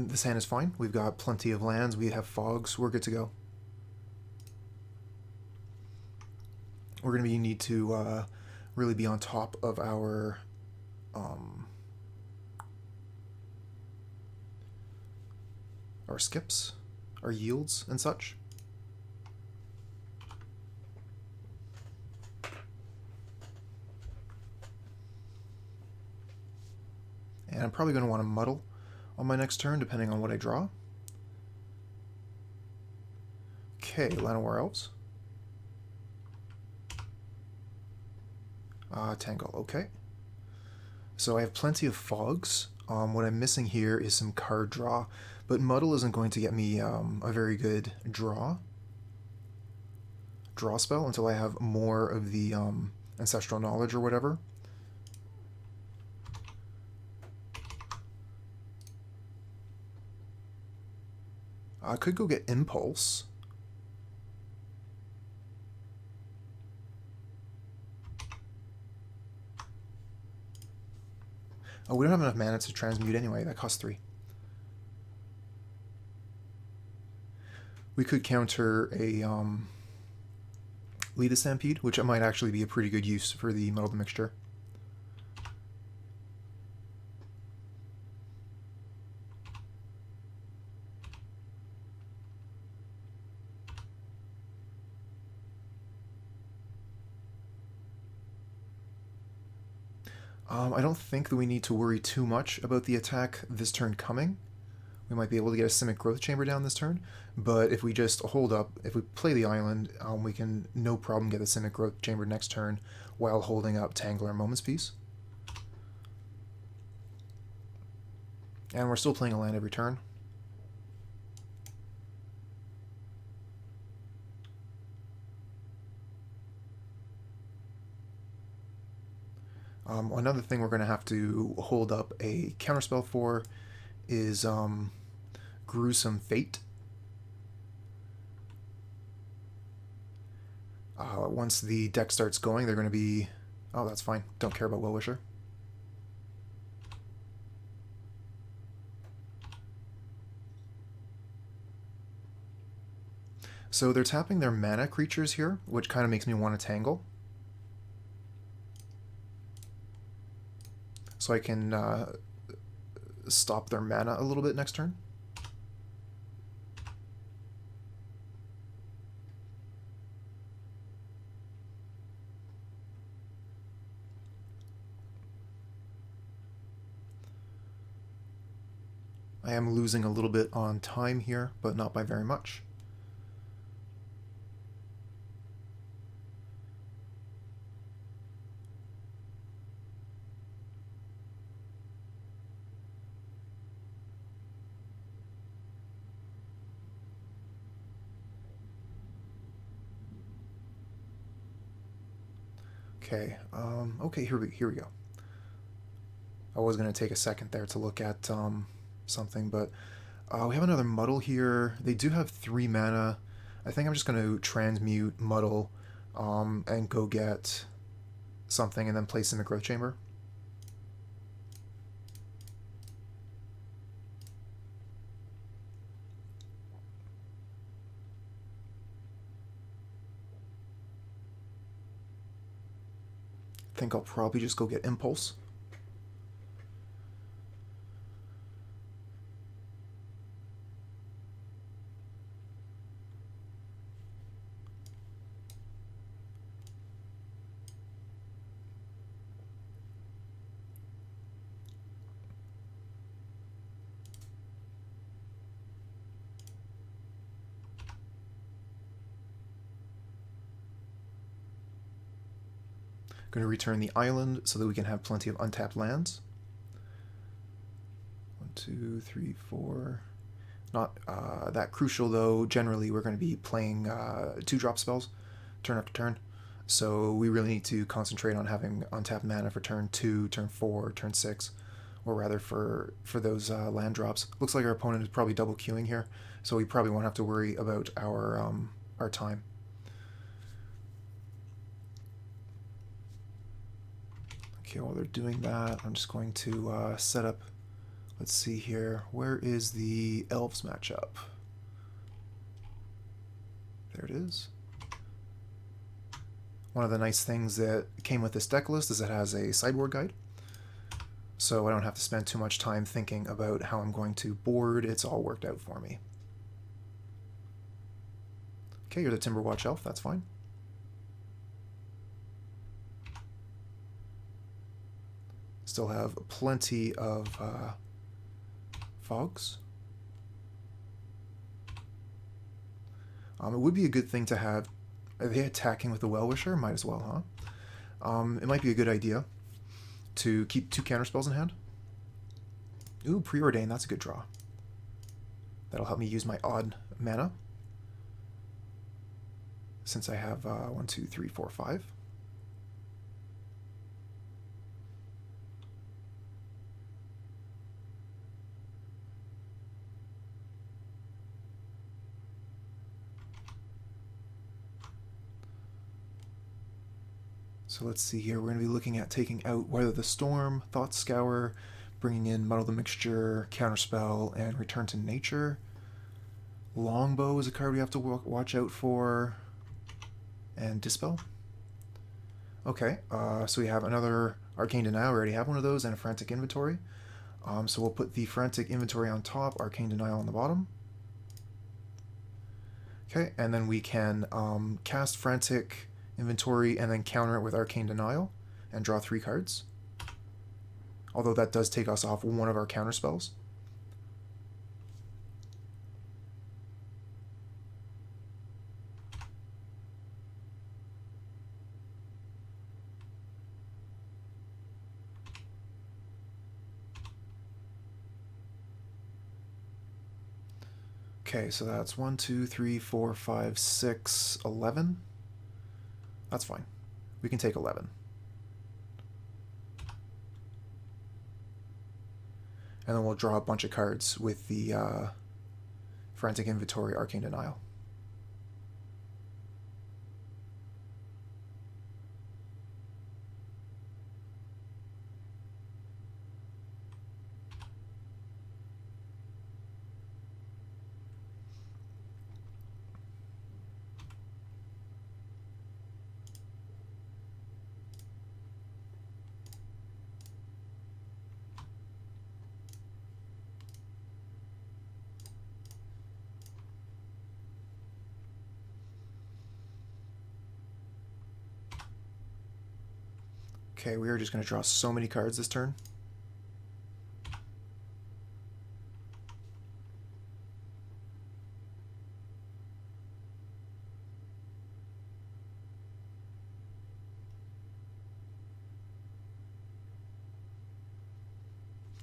This hand is fine. We've got plenty of lands. We have fogs. We're good to go. We're going to need to really be on top of our skips, our yields, and such. And I'm probably going to want to muddle on my next turn, depending on what I draw. Okay, Llanowar Elves. Tangle, okay. So I have plenty of fogs. What I'm missing here is some card draw, but Muddle isn't going to get me a very good draw spell until I have more of the Ancestral Knowledge or whatever. I could go get Impulse. Oh, we don't have enough mana to transmute anyway. That costs 3. We could counter a Lead a Stampede, which might actually be a pretty good use for the Muddle the Mixture. I don't think that we need to worry too much about the attack this turn coming. We might be able to get a Simic Growth Chamber down this turn, but if we just hold up, if we play the island, we can no problem get the Simic Growth Chamber next turn while holding up Tangle or Moment's Peace. And we're still playing a land every turn. Another thing we're going to have to hold up a counterspell for is Gruesome Fate. Once the deck starts going, they're going to be... Oh, that's fine. Don't care about Well-Wisher. So they're tapping their mana creatures here, which kind of makes me want to Tangle. So I can stop their mana a little bit next turn. I am losing a little bit on time here, but not by very much. Okay, okay, here we go. I was going to take a second there to look at something, but we have another Muddle here. They do have 3 mana. I think I'm just going to transmute Muddle and go get something and then place in the Growth Chamber. I think I'll probably just go get Impulse. Going to return the island so that we can have plenty of untapped lands. 1, 2, 3, 4. Not that crucial though. Generally, we're going to be playing 2-drop spells turn after turn. So we really need to concentrate on having untapped mana for turn 2, turn 4, turn 6, or rather for those land drops. Looks like our opponent is probably double queuing here, so we probably won't have to worry about our time. Okay, while they're doing that, I'm just going to set up Let's see here. Where is the Elves matchup? There it is. One of the nice things that came with this deck list is it has a sideboard guide. So I don't have to spend too much time thinking about how I'm going to board. It's all worked out for me. Okay, you're the Timberwatch Elf. That's fine. Still have plenty of fogs. It would be a good thing to have. Are they attacking with the Well-Wisher? Might as well, huh? It might be a good idea to keep 2 counterspells in hand. Ooh, Preordain, that's a good draw. That'll help me use my odd mana. Since I have 1, 2, 3, 4, 5. So let's see here. We're going to be looking at taking out Weather the Storm, Thought Scour, bringing in Muddle the Mixture, Counterspell, and Return to Nature. Longbow is a card we have to watch out for, and Dispel. Okay, so we have another Arcane Denial. We already have one of those, and a Frantic Inventory. So we'll put the Frantic Inventory on top, Arcane Denial on the bottom. Okay, and then we can cast Frantic Inventory and then counter it with Arcane Denial and draw 3 cards. Although that does take us off one of our counter spells. Okay, so that's 1, 2, 3, 4, 5, 6, 11. That's fine. We can take 11. And then we'll draw a bunch of cards with the Frantic Inventory, Arcane Denial. Okay, we are just going to draw so many cards this turn.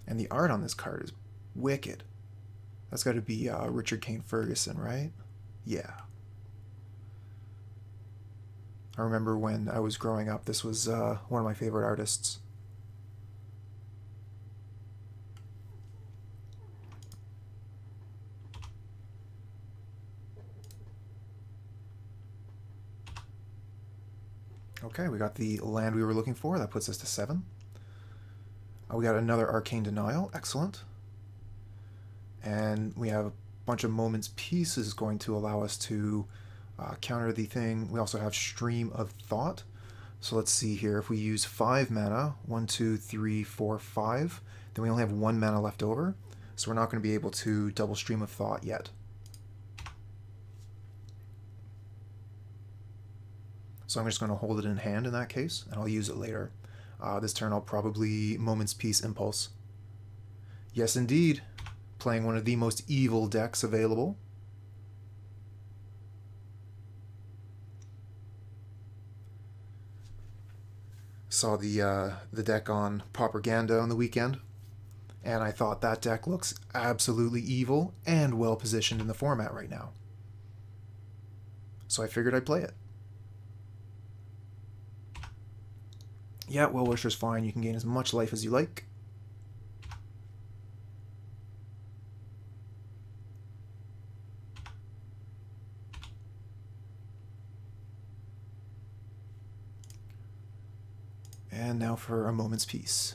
And the art on this card is wicked. That's got to be Richard Kane Ferguson, right? Yeah. I remember when I was growing up, this was one of my favorite artists. Okay, we got the land we were looking for. That puts us to 7. We got another Arcane Denial. Excellent. And we have a bunch of Moments Pieces going to allow us to counter the thing. We also have Stream of Thought. So let's see here. If we use 5 mana, 1, 2, 3, 4, 5, then we only have 1 mana left over. So we're not going to be able to double Stream of Thought yet. So I'm just going to hold it in hand in that case, and I'll use it later. This turn I'll probably Moments Peace Impulse. Yes, indeed. Playing one of the most evil decks available. Saw the deck on Pauperganda on the weekend, and I thought that deck looks absolutely evil and well positioned in the format right now. So I figured I'd play it. Yeah, Well-Wisher's fine. You can gain as much life as you like. And now for a Moment's Peace.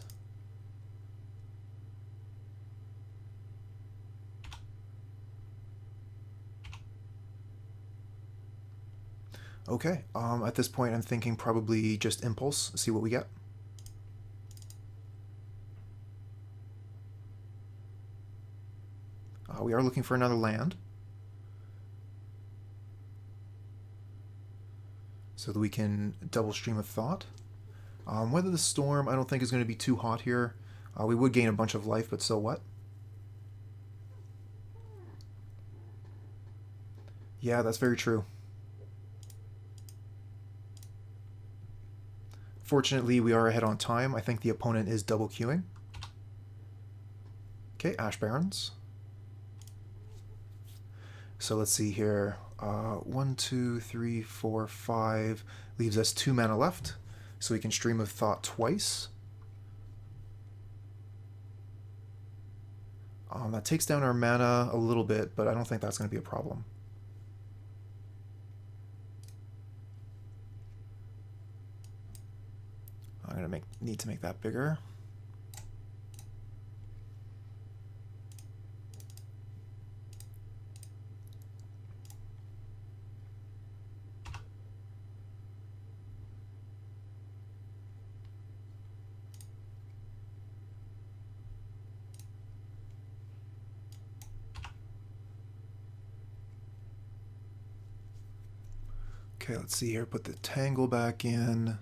Okay, at this point I'm thinking probably just Impulse, see what we get. We are looking for another land, so that we can double Stream of Thought. Weather the Storm I don't think is going to be too hot here. We would gain a bunch of life, but so what? Yeah, that's very true. Fortunately, we are ahead on time. I think the opponent is double queuing. Okay, Ash Barrens. So let's see here. 1, 2, 3, 4, 5. Leaves us 2 mana left. So we can Stream of Thought twice. That takes down our mana a little bit, but I don't think that's going to be a problem. I'm going to need to make that bigger. Okay, let's see here. Put the Tangle back in,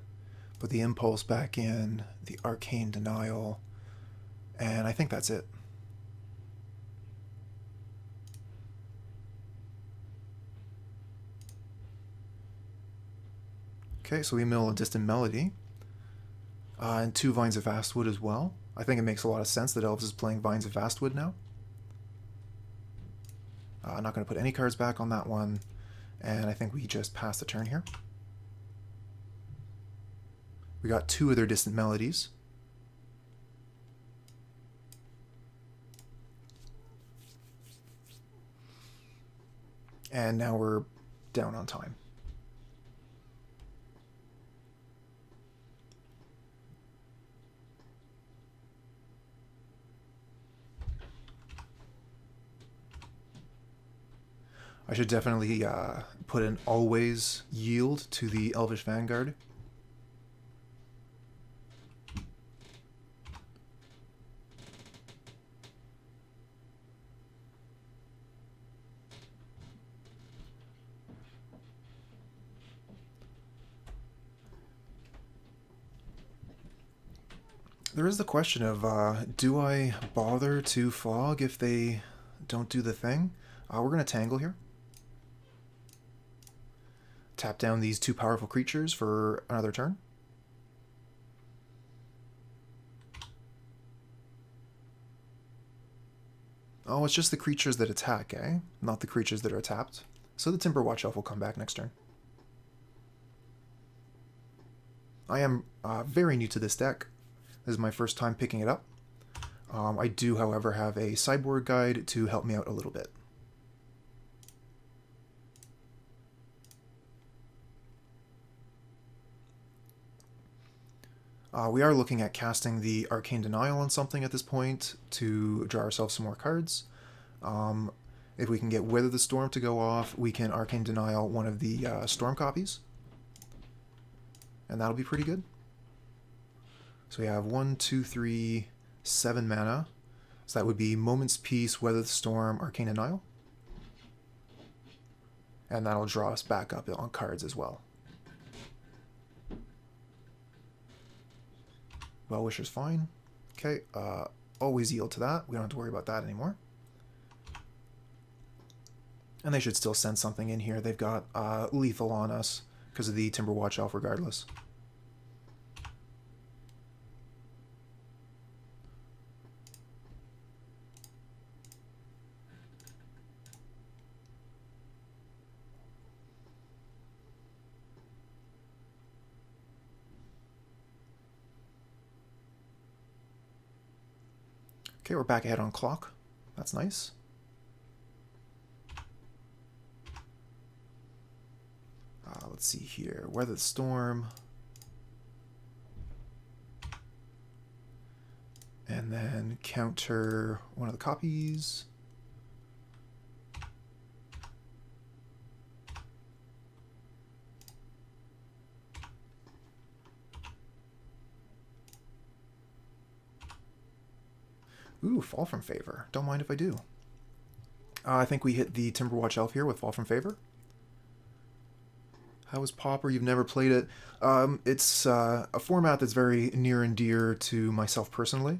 put the Impulse back in, the Arcane Denial, and I think that's it. Okay, so we mill a Distant Melody, and 2 Vines of Vastwood as well. I think it makes a lot of sense that Elves is playing Vines of Vastwood now. I'm not going to put any cards back on that one. And I think we just pass the turn here. We got 2 other Distant Melodies. And now we're down on time. I should definitely put an always yield to the Elvish Vanguard. There is the question of, do I bother to fog if they don't do the thing? We're going to Tangle here. Tap down these 2 powerful creatures for another turn. Oh, it's just the creatures that attack, eh? Not the creatures that are tapped. So the Timber Watch Elf will come back next turn. I am very new to this deck. This is my first time picking it up. I do, however, have a sideboard guide to help me out a little bit. We are looking at casting the Arcane Denial on something at this point to draw ourselves some more cards. If we can get Weather the Storm to go off, we can Arcane Denial one of the Storm copies. And that'll be pretty good. So we have 1, 2, 3, 7 mana. So that would be Moment's Peace, Weather the Storm, Arcane Denial. And that'll draw us back up on cards as well. Well-Wisher's fine. Okay, always yield to that. We don't have to worry about that anymore. And they should still send something in here. They've got lethal on us because of the Timber Watch Elf regardless. Okay, we're back ahead on clock. That's nice. Let's see here. Weather the Storm. And then counter one of the copies. Ooh, Fall from Favor. Don't mind if I do. I think we hit the Timberwatch Elf here with Fall from Favor. How is Pauper? You've never played it. It's a format that's very near and dear to myself personally.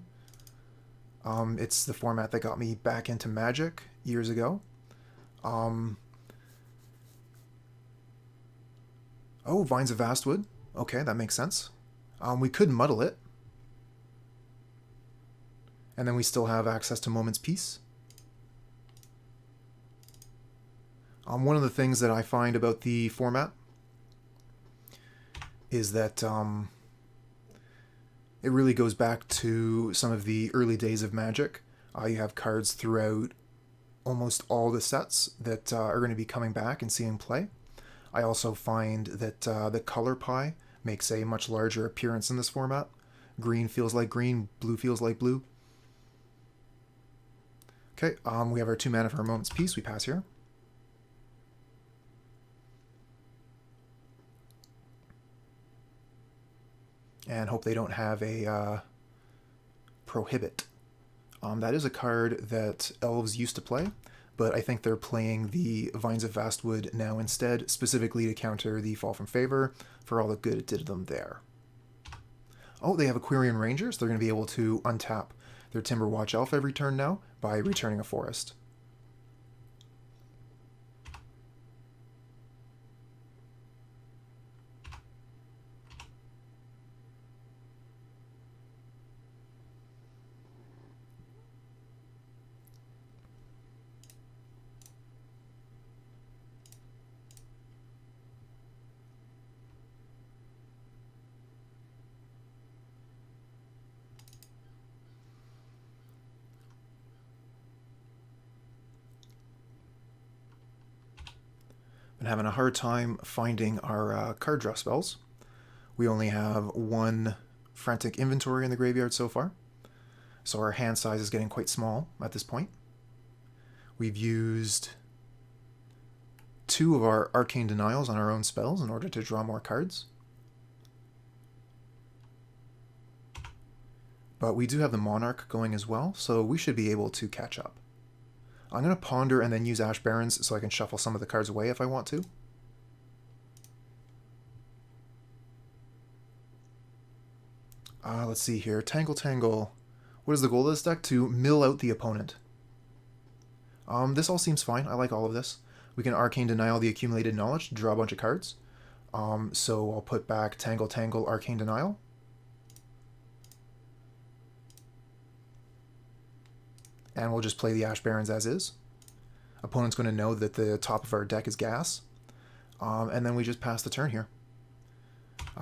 It's the format that got me back into Magic years ago. Oh, Vines of Vastwood. Okay, that makes sense. We could muddle it. And then we still have access to Moment's Peace. One of the things that I find about the format is that it really goes back to some of the early days of Magic. You have cards throughout almost all the sets that are going to be coming back and seeing play. I also find that the color pie makes a much larger appearance in this format. Green feels like green, blue feels like blue. Okay, we have our 2 mana for our Moment's Peace. We pass here. And hope they don't have a Prohibit. That is a card that Elves used to play, but I think they're playing the Vines of Vastwood now instead, specifically to counter the Fall from Favor for all the good it did to them there. Oh, they have Aquarian Rangers. They're going to be able to untap their Timberwatch Elf every turn now by returning a forest. Been having a hard time finding our card draw spells. We only have 1 Frantic Inventory in the graveyard so far, so our hand size is getting quite small at this point. We've used 2 of our Arcane Denials on our own spells in order to draw more cards. But we do have the Monarch going as well, so we should be able to catch up. I'm going to Ponder and then use Ash Barrens so I can shuffle some of the cards away if I want to. Let's see here. Tangle. What is the goal of this deck? To mill out the opponent. This all seems fine. I like all of this. We can Arcane Denial the accumulated knowledge to draw a bunch of cards. So I'll put back Tangle, Arcane Denial. And we'll just play the Ash Barrens as is. Opponent's going to know that the top of our deck is gas. And then we just pass the turn here.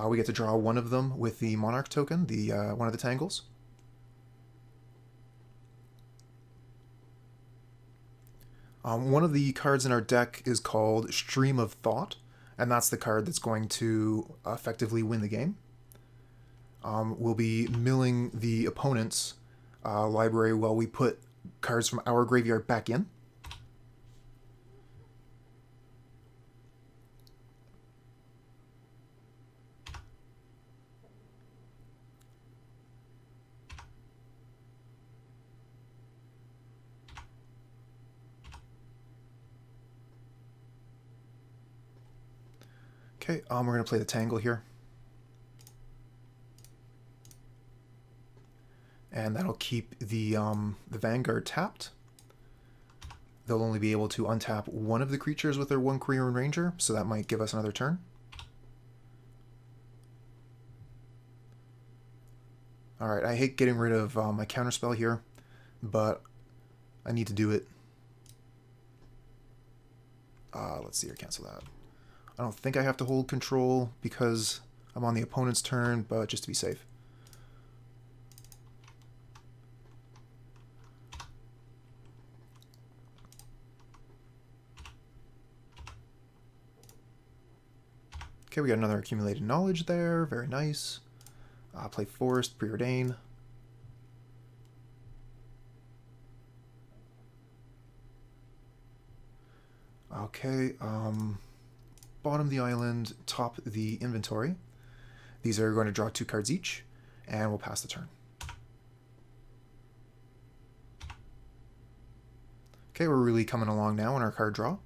We get to draw 1 of them with the Monarch token, the one of the Tangles. One of the cards in our deck is called Stream of Thought, and that's the card that's going to effectively win the game. We'll be milling the opponent's library while we put cards from our graveyard back in. Okay, we're going to play the Tangle here. And that'll keep the Vanguard tapped. They'll only be able to untap 1 of the creatures with their 1 Aquarian Ranger, so that might give us another turn. Alright, I hate getting rid of my Counterspell here, but I need to do it. Let's see here, cancel that. I don't think I have to hold control because I'm on the opponent's turn, but just to be safe. Okay, we got another accumulated knowledge there. Very nice. Play Forest, Preordain. Okay, bottom of the island, top the inventory. These are going to draw 2 cards each, and we'll pass the turn. Okay, we're really coming along now in our card draw.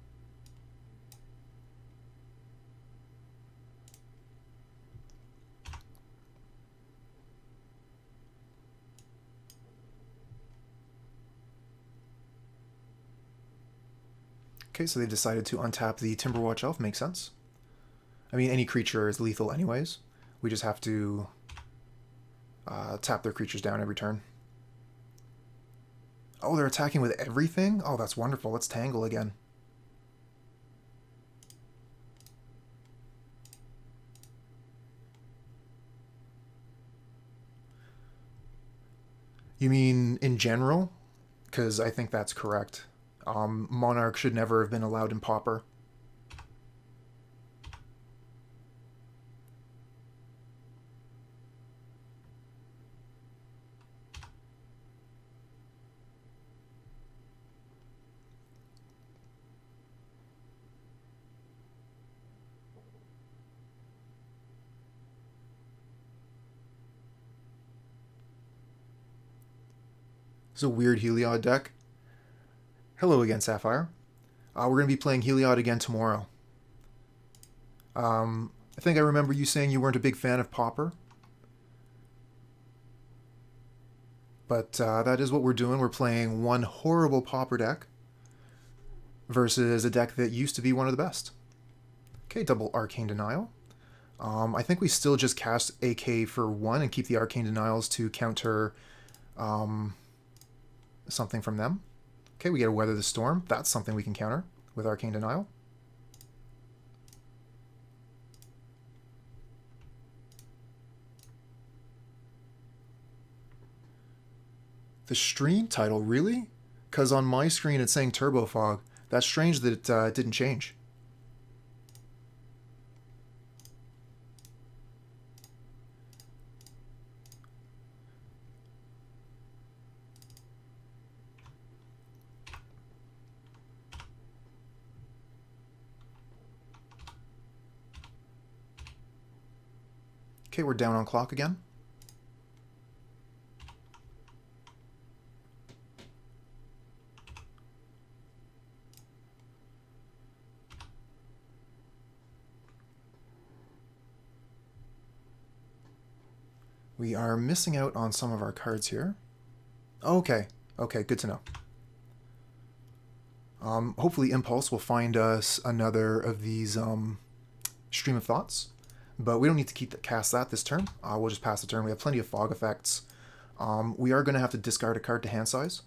Okay, so they decided to untap the Timberwatch Elf. Makes sense. I mean, any creature is lethal anyways. We just have to tap their creatures down every turn. Oh, they're attacking with everything? Oh, that's wonderful. Let's Tangle again. You mean in general? Because I think that's correct. Monarch should never have been allowed in Pauper. It's a weird Heliod deck. Hello again, Sapphire. We're going to be playing Heliod again tomorrow. I think I remember you saying you weren't a big fan of Pauper. But that is what we're doing. We're playing one horrible Pauper deck versus a deck that used to be one of the best. Okay, double Arcane Denial. I think we still just cast AK for 1 and keep the Arcane Denials to counter something from them. Okay, we get a Weather the Storm. That's something we can counter with Arcane Denial. The stream title, really? Because on my screen it's saying Turbo Fog. That's strange that it didn't change. Okay, we're down on clock again. We are missing out on some of our cards here. Okay, okay, good to know. Hopefully Impulse will find us another of these Stream of Thoughts, but we don't need to cast that this turn. We'll just pass the turn. We have plenty of fog effects. We are going to have to discard a card to hand size.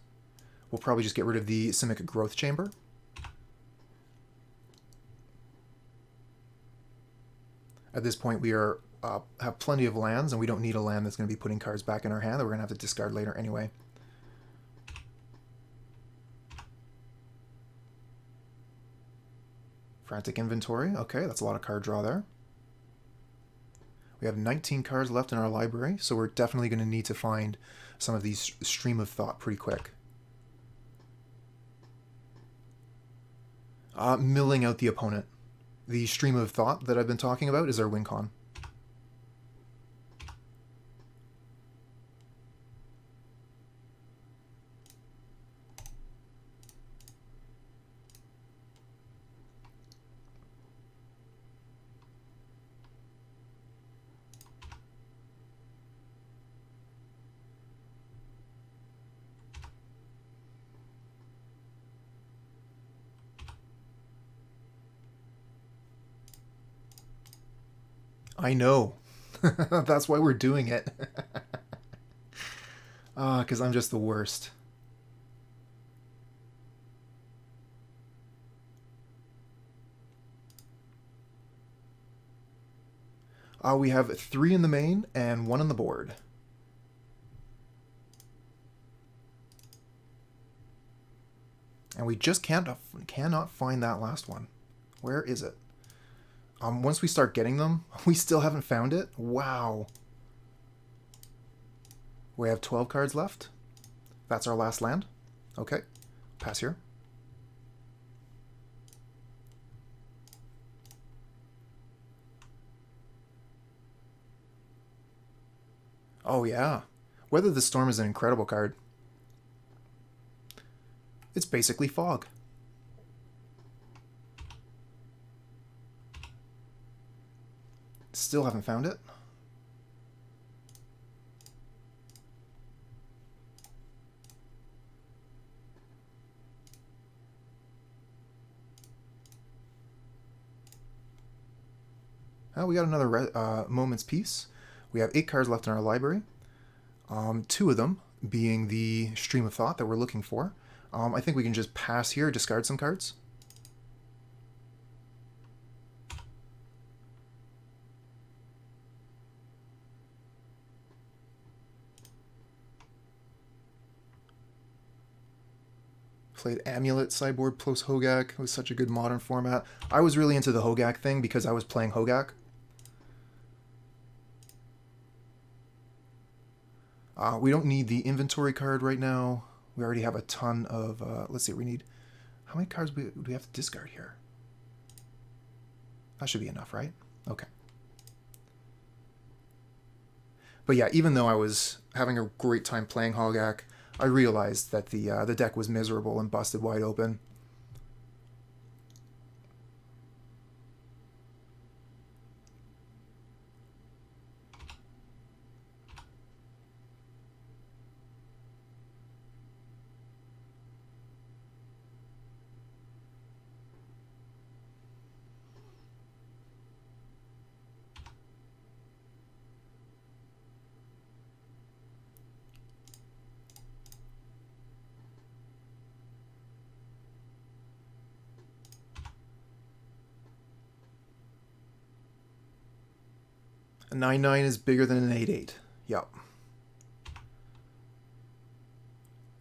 We'll probably just get rid of the Simic Growth Chamber. At this point, we are have plenty of lands, and we don't need a land that's going to be putting cards back in our hand that we're going to have to discard later anyway. Frantic Inventory. Okay, that's a lot of card draw there. We have 19 cards left in our library, so we're definitely going to need to find some of these Stream of Thought pretty quick. Milling out the opponent. The Stream of Thought that I've been talking about is our win con. I know. That's why we're doing it. Because I'm just the worst. We have 3 in the main and 1 on the board. And we just cannot find that last one. Where is it? Once we start getting them, we still haven't found it? Wow. We have 12 cards left. That's our last land. Okay. Pass here. Oh, yeah. Weather the Storm is an incredible card. It's basically fog. Still haven't found it. Oh, we got another Moment's Peace. We have 8 cards left in our library. 2 of them being the Stream of Thought that we're looking for. I think we can just pass here, discard some cards. Played Amulet sideboard plus Hogak. It was such a good modern format. I was really into the Hogak thing because I was playing Hogak. We don't need the inventory card right now. We already have a ton of... let's see, we need... How many cards do we have to discard here? That should be enough, right? Okay. But yeah, even though I was having a great time playing Hogak, I realized that the deck was miserable and busted wide open. A 9/9 is bigger than an 8/8. Yep.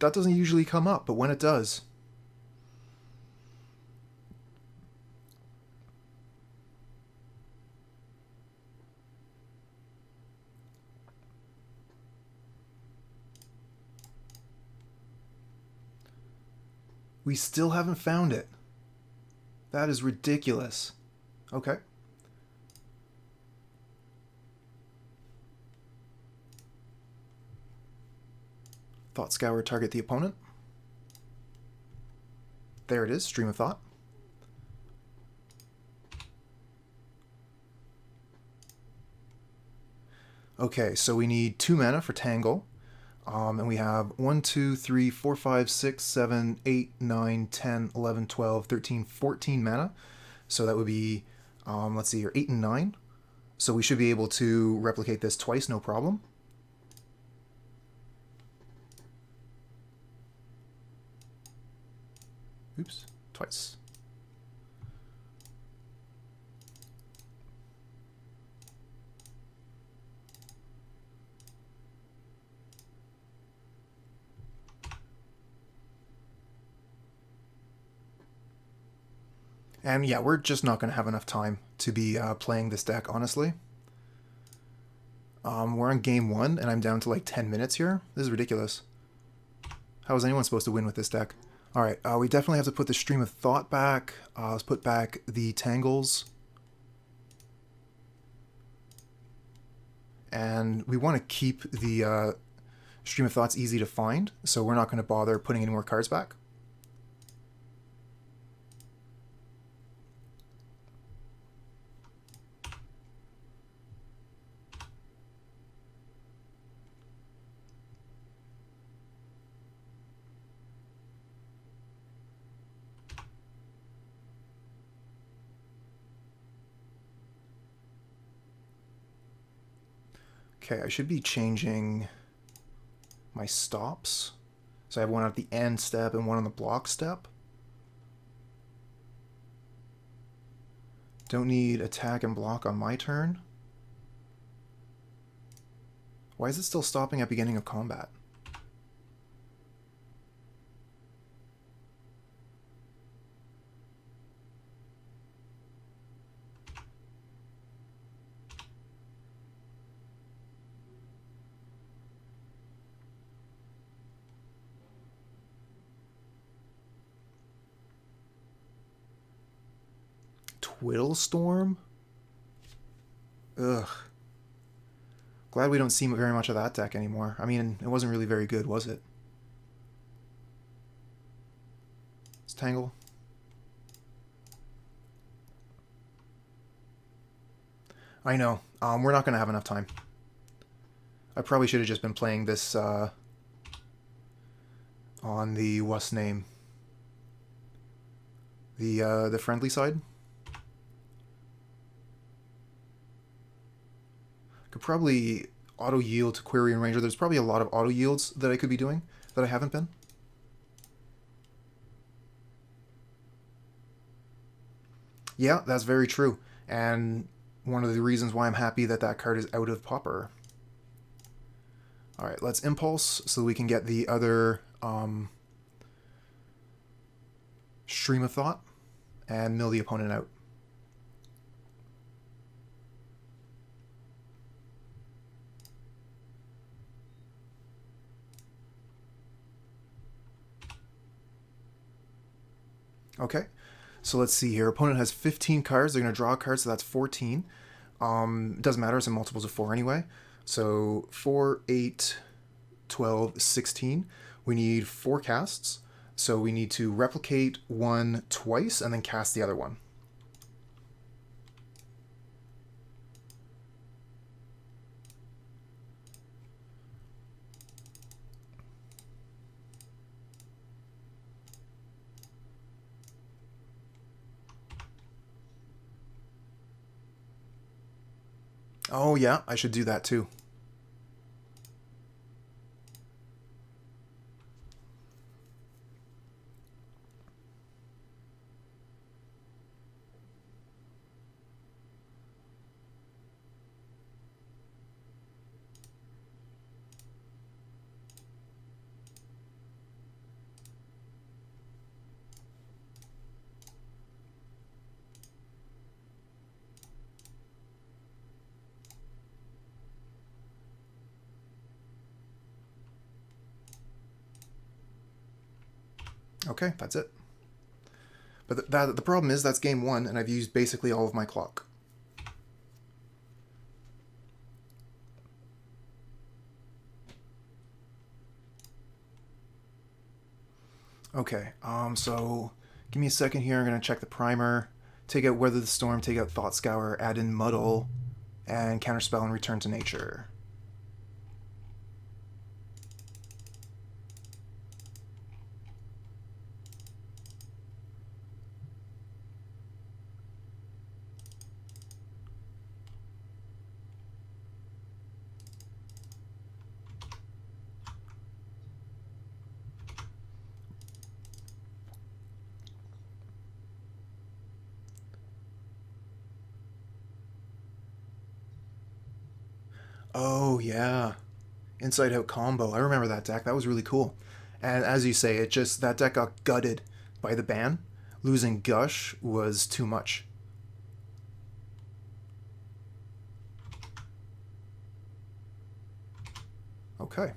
That doesn't usually come up, but when it does... We still haven't found it. That is ridiculous. Okay. Thought Scour, target the opponent. There it is, Stream of Thought. Okay, so we need 2 mana for Tangle. And we have 1, 2, 3, 4, 5, 6, 7, 8, 9, 10, 11, 12, 13, 14 mana. So that would be, let's see here, 8 and 9. So we should be able to replicate this twice, no problem. Oops, twice. And yeah, we're just not going to have enough time to be playing this deck, honestly. We're on game 1, and I'm down to like 10 minutes here. This is ridiculous. How is anyone supposed to win with this deck? Alright, we definitely have to put the Stream of Thought back. Let's put back the Tangles. And we want to keep the Stream of Thoughts easy to find, so we're not going to bother putting any more cards back. Okay, I should be changing my stops. So I have one at the end step and one on the block step. Don't need attack and block on my turn. Why is it still stopping at beginning of combat? Whittlestorm? Ugh. Glad we don't see very much of that deck anymore. I mean, it wasn't really very good, was it? Let's Tangle. I know. We're not going to have enough time. I probably should have just been playing this on the what's name? The friendly side. Could probably auto yield to Query and Ranger. There's probably a lot of auto yields that I could be doing that I haven't been. Yeah, that's very true. And one of the reasons why I'm happy that that card is out of Pauper. Alright, let's Impulse so we can get the other Stream of Thought and mill the opponent out. Okay, so let's see here. Opponent has 15 cards. They're going to draw a card, so that's 14. Doesn't matter, it's in multiples of 4 anyway. So 4, 8, 12, 16. We need 4 casts. So we need to replicate one twice and then cast the other one. Oh yeah, I should do that too. Okay, that's it. But the problem is that's game 1, and I've used basically all of my clock. Okay, so give me a second here. I'm going to check the primer, take out Weather the Storm, take out Thought Scour, add in Muddle, and Counterspell and return to nature. Oh, yeah. Inside Out Combo. I remember that deck. That was really cool. And as you say, that deck got gutted by the ban. Losing Gush was too much. Okay.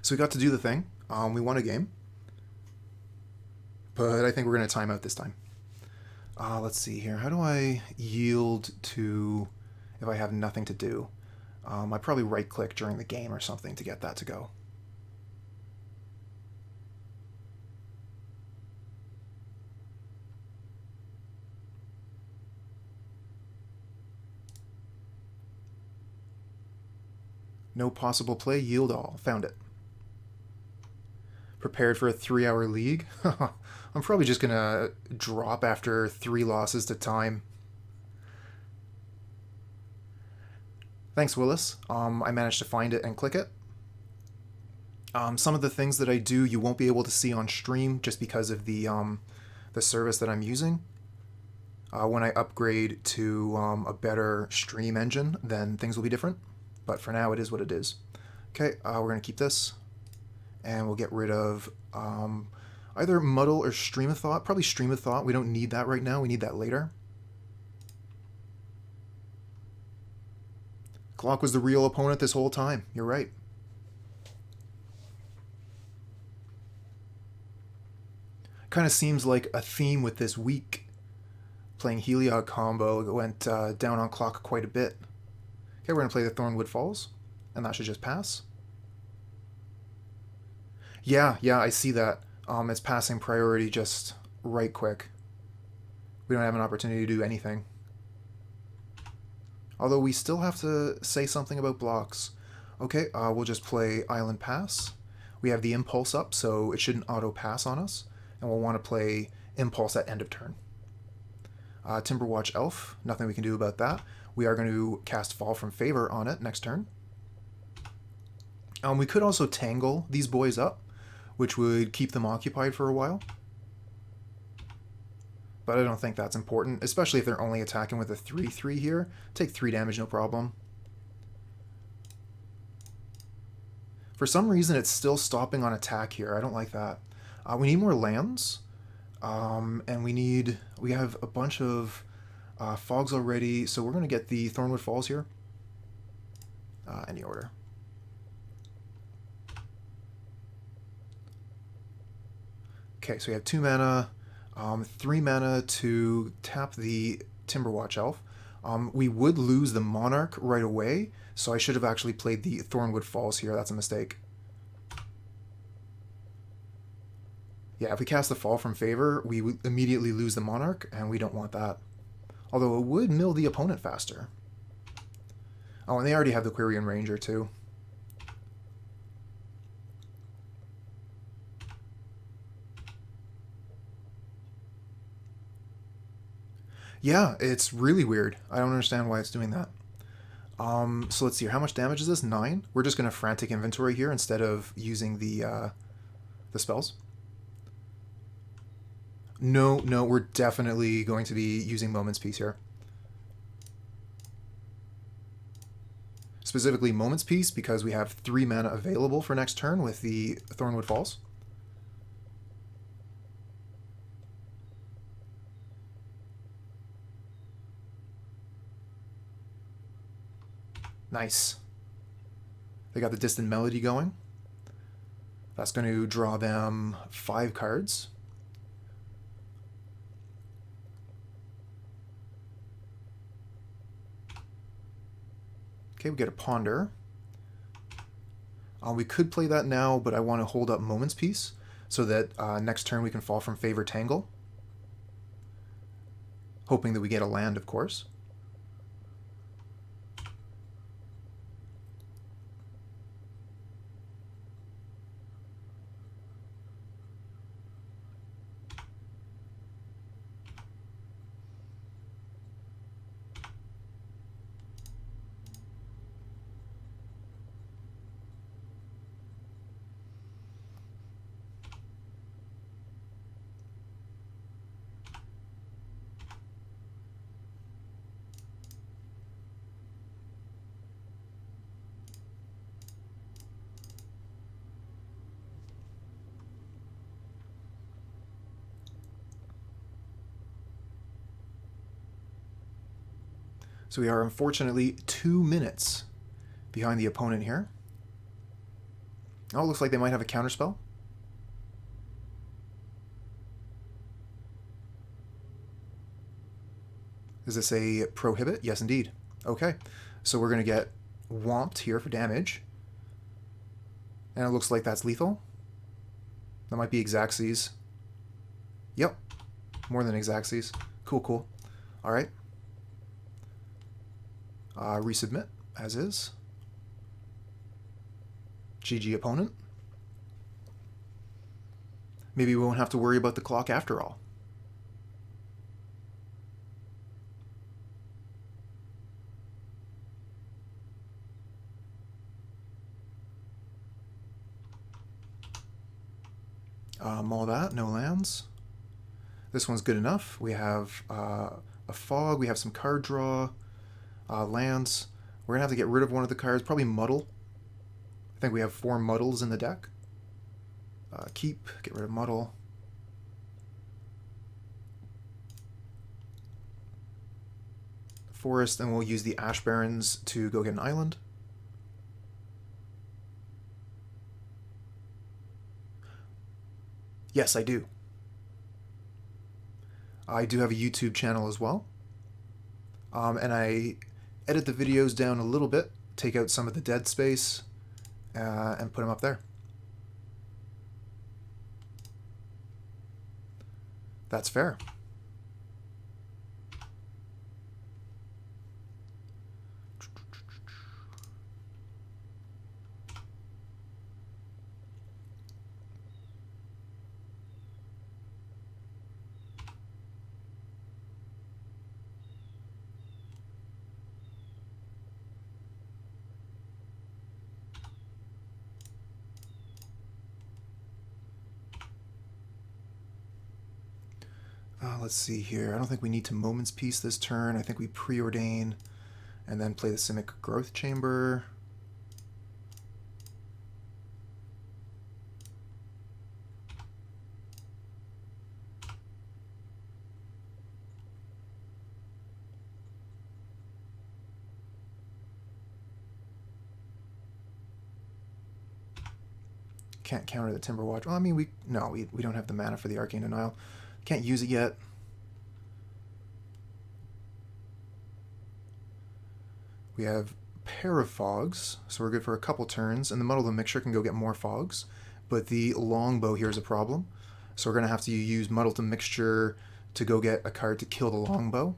So we got to do the thing. We won a game. But I think we're going to time out this time. Let's see here. How do I yield to if I have nothing to do? I probably right-click during the game or something to get that to go. No possible play, yield all. Found it. Prepared for a 3-hour league? I'm probably just going to drop after 3 losses to time. Thanks, Willis. I managed to find it and click it. Some of the things that I do you won't be able to see on stream just because of the service that I'm using. When I upgrade to a better stream engine, then things will be different. But for now, it is what it is. Okay, we're going to keep this. And we'll get rid of either Muddle or Stream of Thought. Probably Stream of Thought. We don't need that right now. We need that later. Clock was the real opponent this whole time. You're right. Kind of seems like a theme with this week. Playing Heliod combo went down on clock quite a bit. Okay, we're going to play the Thornwood Falls, and that should just pass. Yeah, I see that. It's passing priority just right quick. We don't have an opportunity to do anything. Although we still have to say something about blocks. Okay, we'll just play Island Pass. We have the Impulse up, so it shouldn't auto-pass on us. And we'll want to play Impulse at end of turn. Timberwatch Elf, nothing we can do about that. We are going to cast Fall from Favor on it next turn. We could also Tangle these boys up, which would keep them occupied for a while. But I don't think that's important, especially if they're only attacking with a 3/3 here. Take 3 damage, no problem. For some reason, it's still stopping on attack here. I don't like that. We need more lands, and we have a bunch of fogs already, so we're going to get the Thornwood Falls here. Any order. Okay, so we have 2 mana, 3 mana to tap the Timberwatch Elf. We would lose the Monarch right away, so I should have actually played the Thornwood Falls here. That's a mistake. Yeah, if we cast the Fall from Favor, we would immediately lose the Monarch, and we don't want that. Although it would mill the opponent faster. Oh, and they already have the Quirion Ranger, too. Yeah, it's really weird. I don't understand why it's doing that. So let's see here. How much damage is this? 9? We're just going to Frantic Inventory here instead of using the spells. No, we're definitely going to be using Moment's Peace here. Specifically Moment's Peace because we have 3 mana available for next turn with the Thornwood Falls. Nice. They got the Distant Melody going. That's going to draw them 5 cards. Okay, we get a Ponder. We could play that now, but I want to hold up Moment's Peace so that next turn we can Fall from Favor Tangle. Hoping that we get a land, of course. So we are unfortunately 2 minutes behind the opponent here. Oh, looks like they might have a Counterspell. Is this a Prohibit? Yes, indeed. Okay, so we're going to get Whomped here for damage. And it looks like that's lethal. That might be Xaxes. Yep, more than Xaxes. Cool. All right. Resubmit, as is. GG opponent. Maybe we won't have to worry about the clock after all. All that, no lands. This one's good enough. We have a fog, we have some card draw. Lands. We're going to have to get rid of one of the cards, probably Muddle. I think we have 4 Muddles in the deck. Get rid of Muddle. Forest, and we'll use the Ash Barrens to go get an island. Yes, I do. I do have a YouTube channel as well. And I edit the videos down a little bit, take out some of the dead space, and put them up there. That's fair. Let's see here. I don't think we need to Moment's Peace this turn. I think we Preordain and then play the Simic Growth Chamber. Can't counter the Timber Watch. Well, I mean, we don't have the mana for the Arcane Denial. Can't use it yet. We have Pair of Fogs, so we're good for a couple turns, and the Muddle the Mixture can go get more fogs, but the Longbow here is a problem. So we're going to have to use Muddle the Mixture to go get a card to kill the Longbow.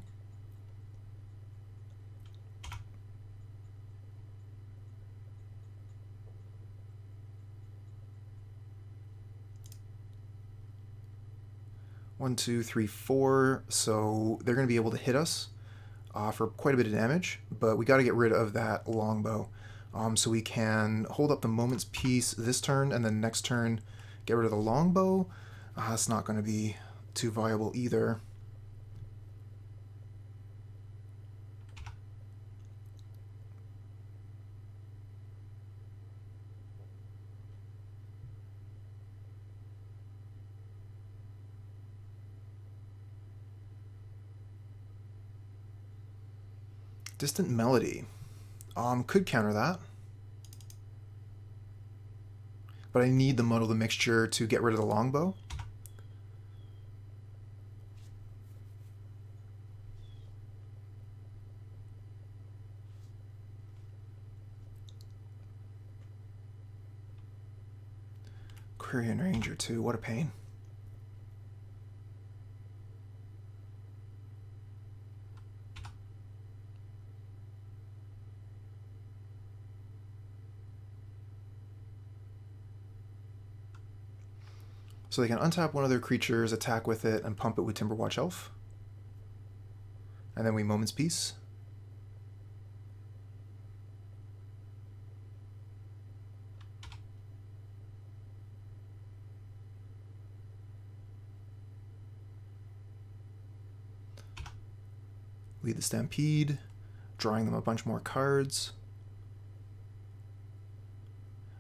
One, two, three, four. So they're going to be able to hit us for quite a bit of damage, but we got to get rid of that Longbow. So we can hold up the Moment's Peace this turn, and then next turn get rid of the Longbow. That's not going to be too viable either. Distant Melody. Could counter that. But I need the Muddle the Mixture to get rid of the Longbow. Quirion Ranger too, what a pain. So they can untap one of their creatures, attack with it, and pump it with Timberwatch Elf. And then we Moment's Peace. Lead the Stampede, drawing them a bunch more cards.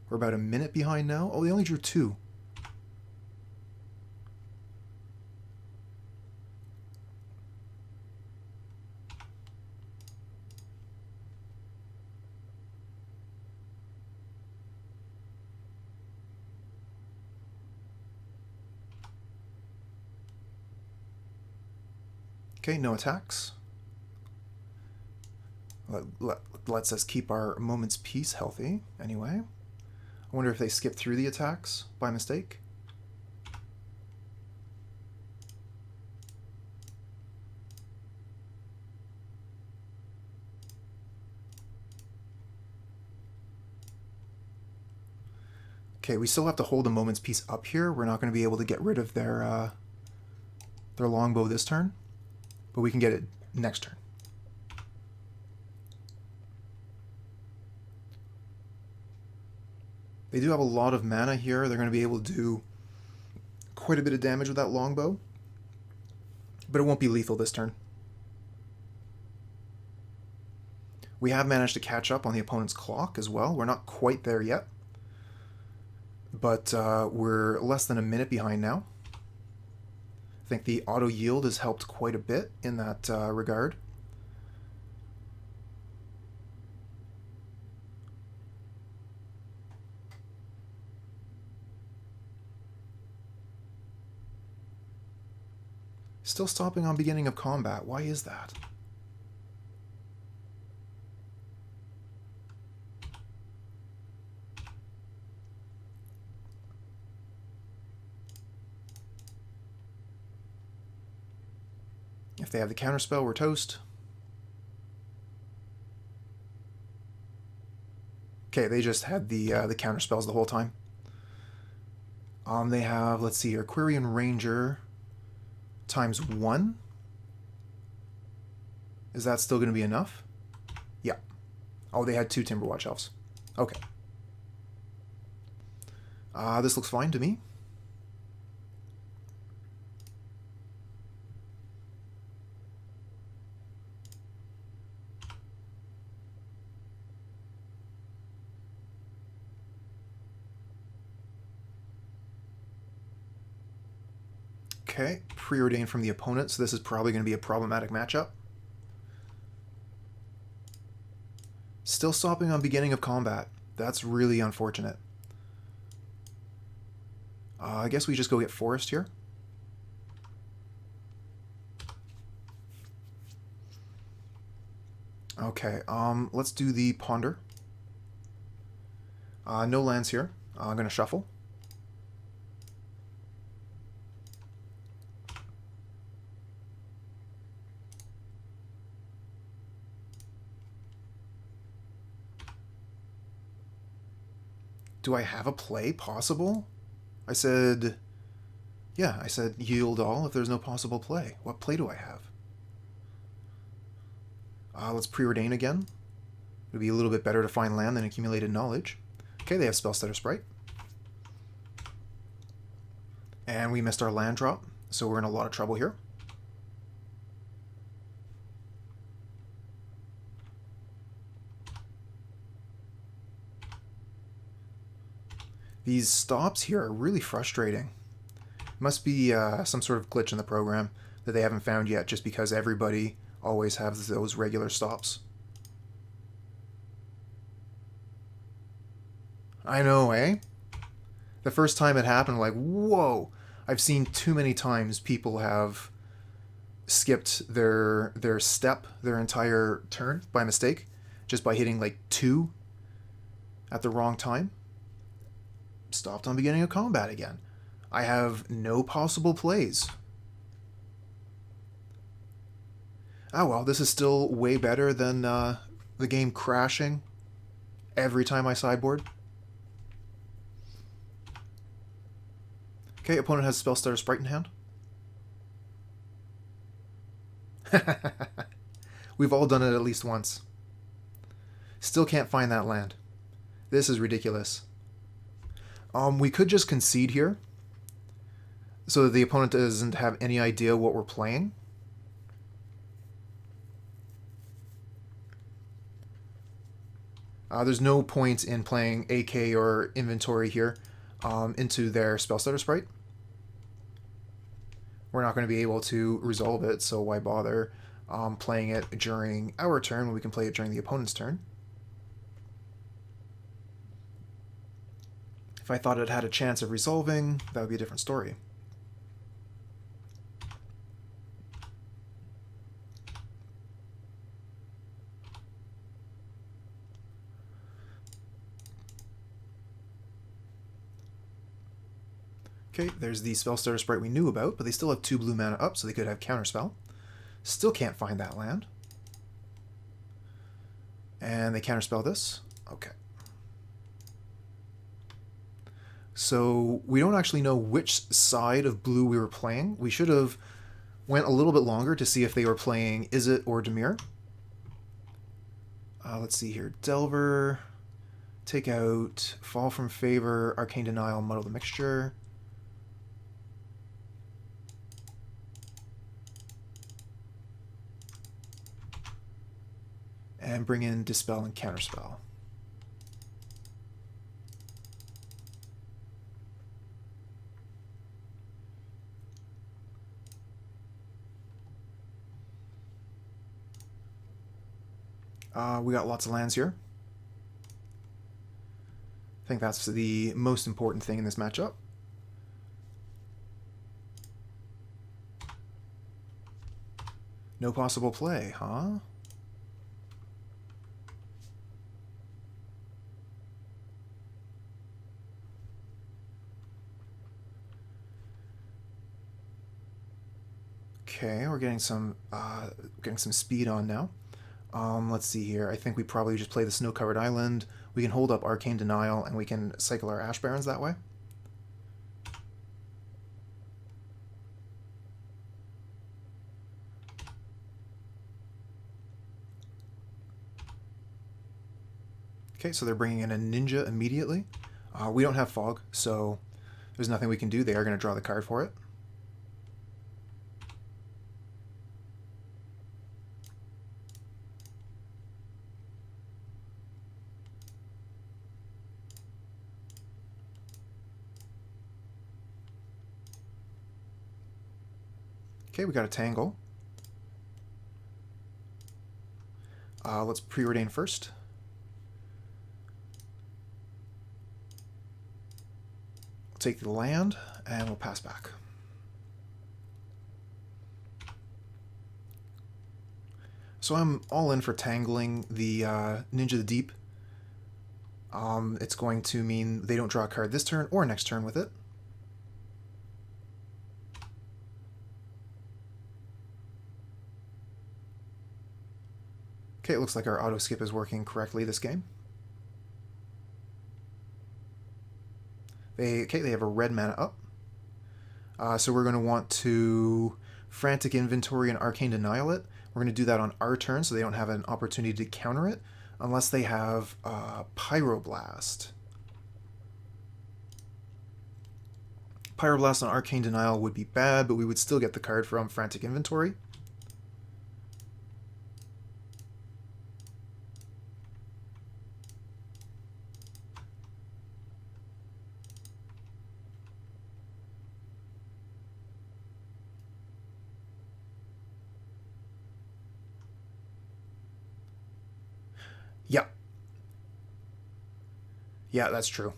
We're about a minute behind now. Oh, they only drew 2. Okay, no attacks. Lets us keep our Moment's Peace healthy, anyway. I wonder if they skip through the attacks by mistake. Okay, we still have to hold the Moment's Peace up here. We're not going to be able to get rid of their Longbow this turn, but we can get it next turn. They do have a lot of mana here. They're going to be able to do quite a bit of damage with that Longbow, but it won't be lethal this turn. We have managed to catch up on the opponent's clock as well. We're not quite there yet, but we're less than a minute behind now. I think the auto yield has helped quite a bit in that regard. Still stopping on beginning of combat. Why is that? If they have the Counterspell, we're toast. Okay, they just had the Counterspells the whole time. They have, let's see here, Quirion Ranger ×1. Is that still going to be enough? Yeah. Oh, they had 2 Timberwatch Elves. Okay. This looks fine to me. Okay, Preordain from the opponent, so this is probably going to be a problematic matchup. Still stopping on beginning of combat. That's really unfortunate. I guess we just go get Forest here. Okay, let's do the Ponder. No lands here. I'm going to shuffle. Do I have a play possible? I said yield all if there's no possible play. What play do I have? Let's Preordain again. It would be a little bit better to find land than accumulated knowledge. Okay, they have Spellstutter Sprite. And we missed our land drop, so we're in a lot of trouble here. These stops here are really frustrating. Must be some sort of glitch in the program that they haven't found yet, just because everybody always has those regular stops. I know, eh? The first time it happened, like, whoa! I've seen too many times people have skipped their step, their entire turn by mistake, just by hitting like 2 at the wrong time. Stopped on beginning of combat again. I have no possible plays. Oh well, this is still way better than the game crashing every time I sideboard. Okay, opponent has Spellstutter Sprite in hand. We've all done it at least once. Still can't find that land. This is ridiculous. We could just concede here, so that the opponent doesn't have any idea what we're playing. There's no point in playing AK or Inventory here into their Spellstutter Sprite. We're not going to be able to resolve it, so why bother playing it during our turn when we can play it during the opponent's turn. If I thought it had a chance of resolving, that would be a different story. Okay, there's the Spellstutter Sprite we knew about, but they still have 2 blue mana up, so they could have Counterspell. Still can't find that land. And they Counterspell this. Okay. So we don't actually know which side of blue we were playing. We should have went a little bit longer to see if they were playing Izzet or Dimir. Let's see here. Delver. Take out Fall from Favor, Arcane Denial, Muddle the Mixture. And bring in Dispel and Counterspell. We got lots of lands here. I think that's the most important thing in this matchup. No possible play, huh? Okay, we're getting some speed on now. Let's see here. I think we probably just play the snow-covered island. We can hold up Arcane Denial, and we can cycle our Ash Barrens that way. Okay, so they're bringing in a ninja immediately. We don't have fog, so there's nothing we can do. They are going to draw the card for it. Okay, we got a Tangle. Let's Preordain first. We'll take the land, and we'll pass back. So I'm all in for tangling the Ninja the Deep. It's going to mean they don't draw a card this turn or next turn with it. Okay, it looks like our auto skip is working correctly this game. They have a red mana up. So we're going to want to Frantic Inventory and Arcane Denial it. We're going to do that on our turn so they don't have an opportunity to counter it unless they have Pyroblast. Pyroblast on Arcane Denial would be bad, but we would still get the card from Frantic Inventory. Yeah. Yeah, that's true.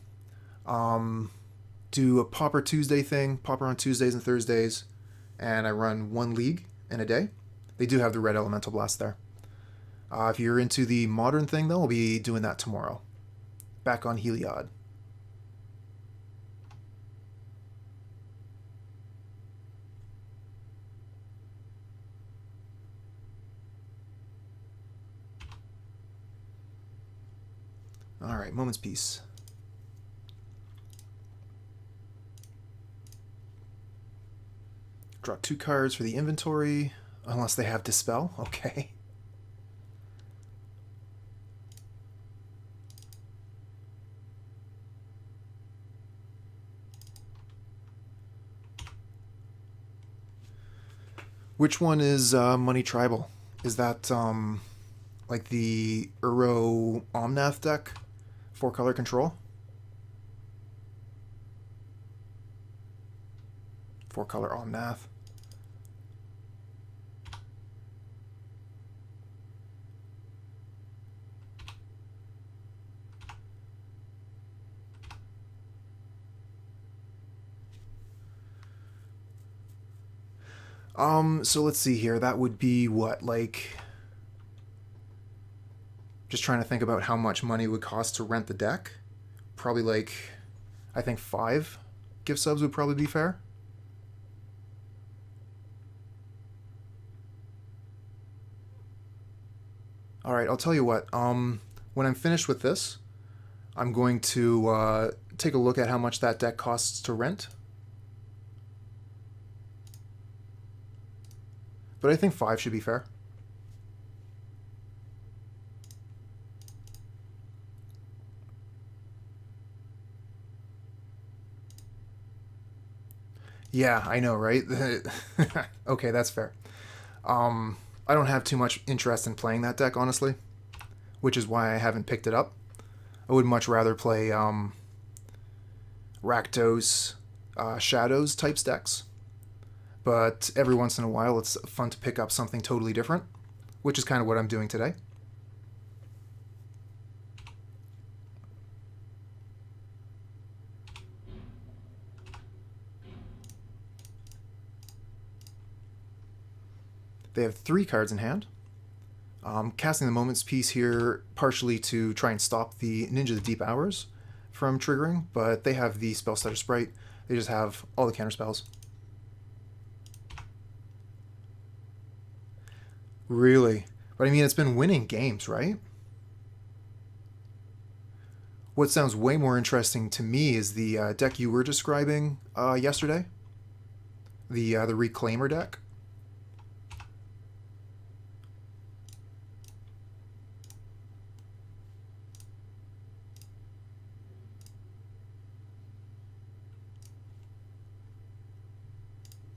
Do a Pauper Tuesday thing, Pauper on Tuesdays and Thursdays, and I run one league in a day. They do have the red Elemental Blast there. If you're into the modern thing, though, I'll be doing that tomorrow. Back on Heliod. Alright, Moment's Peace. Draw 2 cards for the inventory, unless they have Dispel. Okay. Which one is Money Tribal? Is that like the Uro Omnath deck? 4-color control? 4-color Omnath. So let's see here. That would be what, like... Just trying to think about how much money it would cost to rent the deck. Probably like, I think 5 gift subs would probably be fair. Alright, I'll tell you what. When I'm finished with this, I'm going to take a look at how much that deck costs to rent. But I think 5 should be fair. Yeah, I know, right? Okay, that's fair. I don't have too much interest in playing that deck, honestly, which is why I haven't picked it up. I would much rather play Rakdos, Shadows types decks. But every once in a while, it's fun to pick up something totally different, which is kind of what I'm doing today. They have 3 cards in hand. Casting the Moment's Peace here partially to try and stop the Ninja the Deep Hours from triggering, but they have the Spellstutter Sprite. They just have all the counterspells. Really? But I mean, it's been winning games, right? What sounds way more interesting to me is the deck you were describing yesterday, the Reclaimer deck.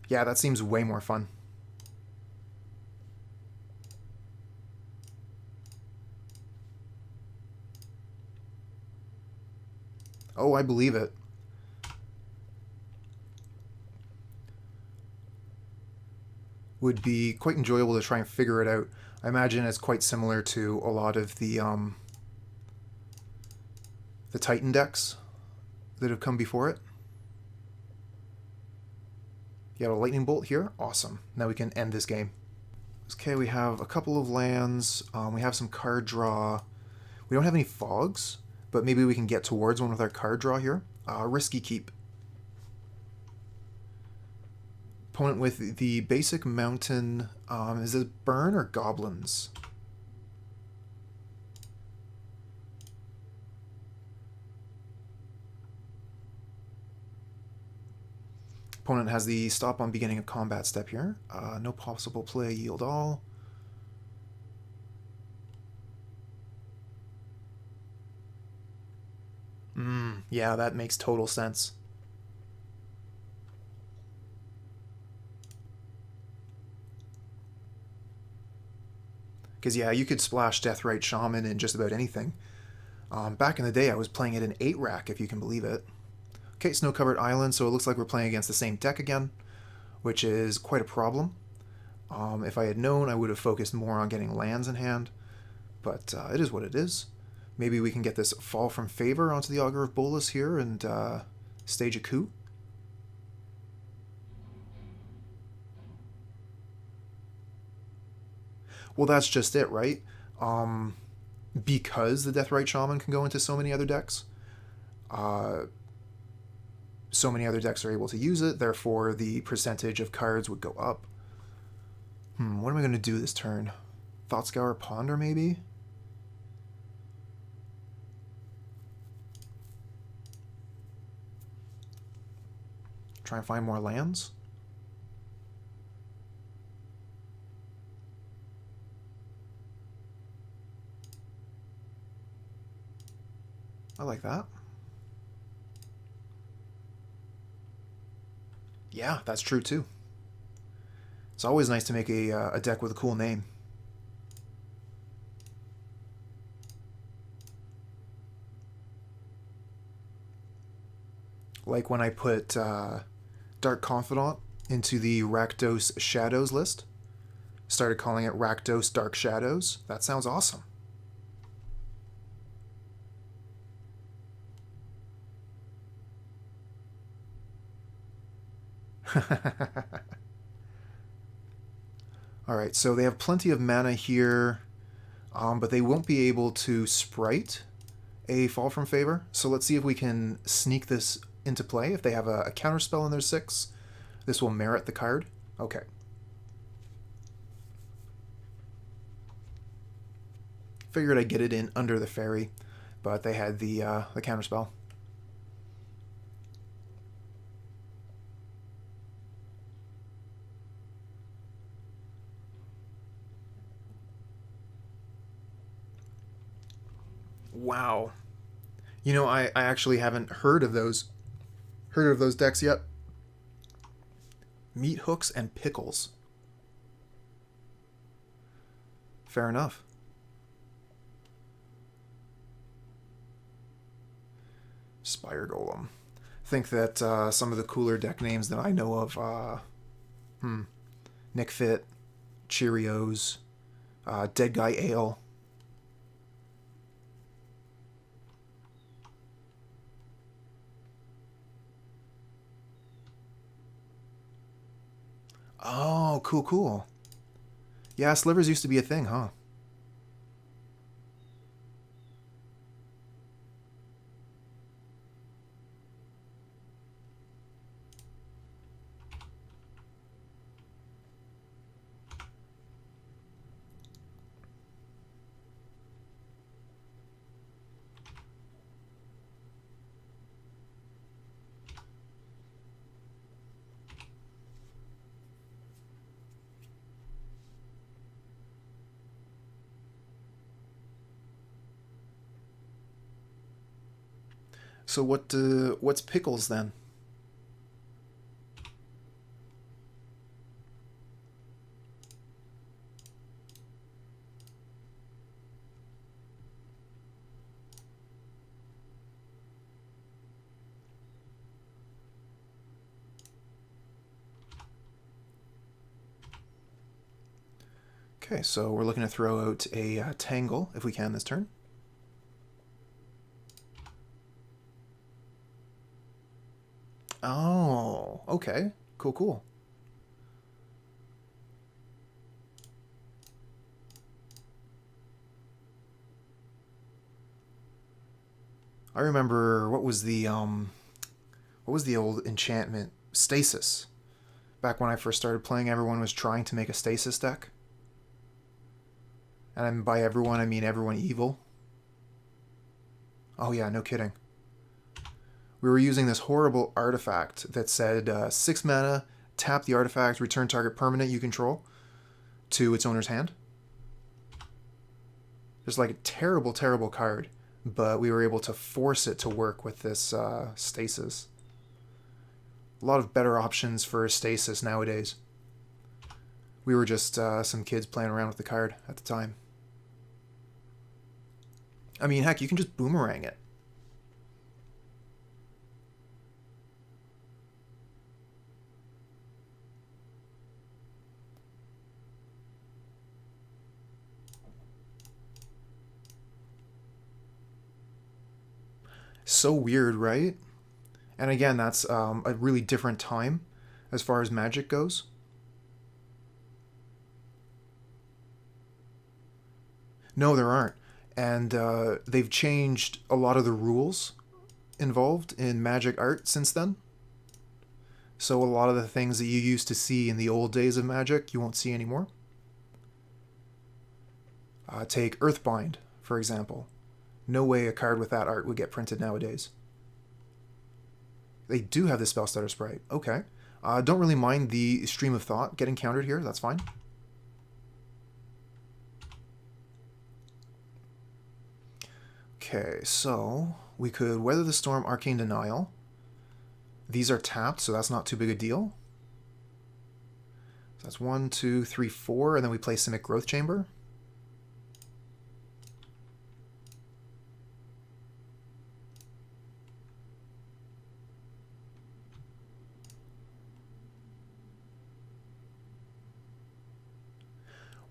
Yeah, that seems way more fun. Oh, I believe it. Would be quite enjoyable to try and figure it out. I imagine it's quite similar to a lot of the Titan decks that have come before it. You got a lightning bolt here. Awesome. Now we can end this game. Okay, we have a couple of lands. We have some card draw. We don't have any fogs, but maybe we can get towards one with our card draw here. Risky keep. Opponent with the basic mountain. Is it burn or goblins? Opponent has the stop on beginning of combat step here. No possible play, yield all. Yeah, that makes total sense. Because, yeah, you could splash Deathrite Shaman in just about anything. Back in the day, I was playing it in 8-rack, if you can believe it. Okay, Snow-Covered Island, so it looks like we're playing against the same deck again, which is quite a problem. If I had known, I would have focused more on getting lands in hand, but it is what it is. Maybe we can get this Fall from Favor onto the Augur of Bolas here and stage a coup. Well, that's just it, right? Because the Deathrite Shaman can go into so many other decks, so many other decks are able to use it, therefore the percentage of cards would go up. What am I going to do this turn? Thought Scour Ponder, maybe? Try and find more lands? I like that. Yeah, that's true too. It's always nice to make a deck with a cool name. Like when I put Dark Confidant into the Rakdos Shadows list. Started calling it Rakdos Dark Shadows. That sounds awesome. Alright, so they have plenty of mana here, but they won't be able to Sprite a Fall from Favor. So let's see if we can sneak this into play. If they have a Counterspell in their 6, this will merit the card. Okay. Figured I'd get it in under the fairy, but they had the Counterspell. Wow. You know, I actually haven't heard of those decks yet. Meat hooks and pickles. Fair enough. Spire Golem. I think that some of the cooler deck names that I know of, Nick Fit, Cheerios, Dead Guy Ale. Oh, cool, cool. Yeah, slivers used to be a thing, huh? So what's Pickles then? Okay, so we're looking to throw out a Tangle, if we can, this turn. Oh, okay. Cool, cool. I remember, what was the old enchantment? Stasis. Back when I first started playing, everyone was trying to make a Stasis deck. And by everyone, I mean everyone evil. Oh yeah, no kidding. We were using this horrible artifact that said 6 mana, tap the artifact, return target permanent you control to its owner's hand. Just like a terrible, terrible card, but we were able to force it to work with this Stasis. A lot of better options for Stasis nowadays. We were just some kids playing around with the card at the time. I mean, heck, you can just boomerang it. So weird, right? And again, that's a really different time as far as Magic goes. No, there aren't. And they've changed a lot of the rules involved in Magic art since then. So a lot of the things that you used to see in the old days of Magic, you won't see anymore. Take Earthbind, for example. No way a card with that art would get printed nowadays. They do have the Spellstutter sprite. Okay. Don't really mind the Stream of Thought getting countered here. That's fine. Okay, so we could Weather the Storm, Arcane Denial. These are tapped, so that's not too big a deal. So that's 1, 2, 3, 4, and then we play Simic Growth Chamber.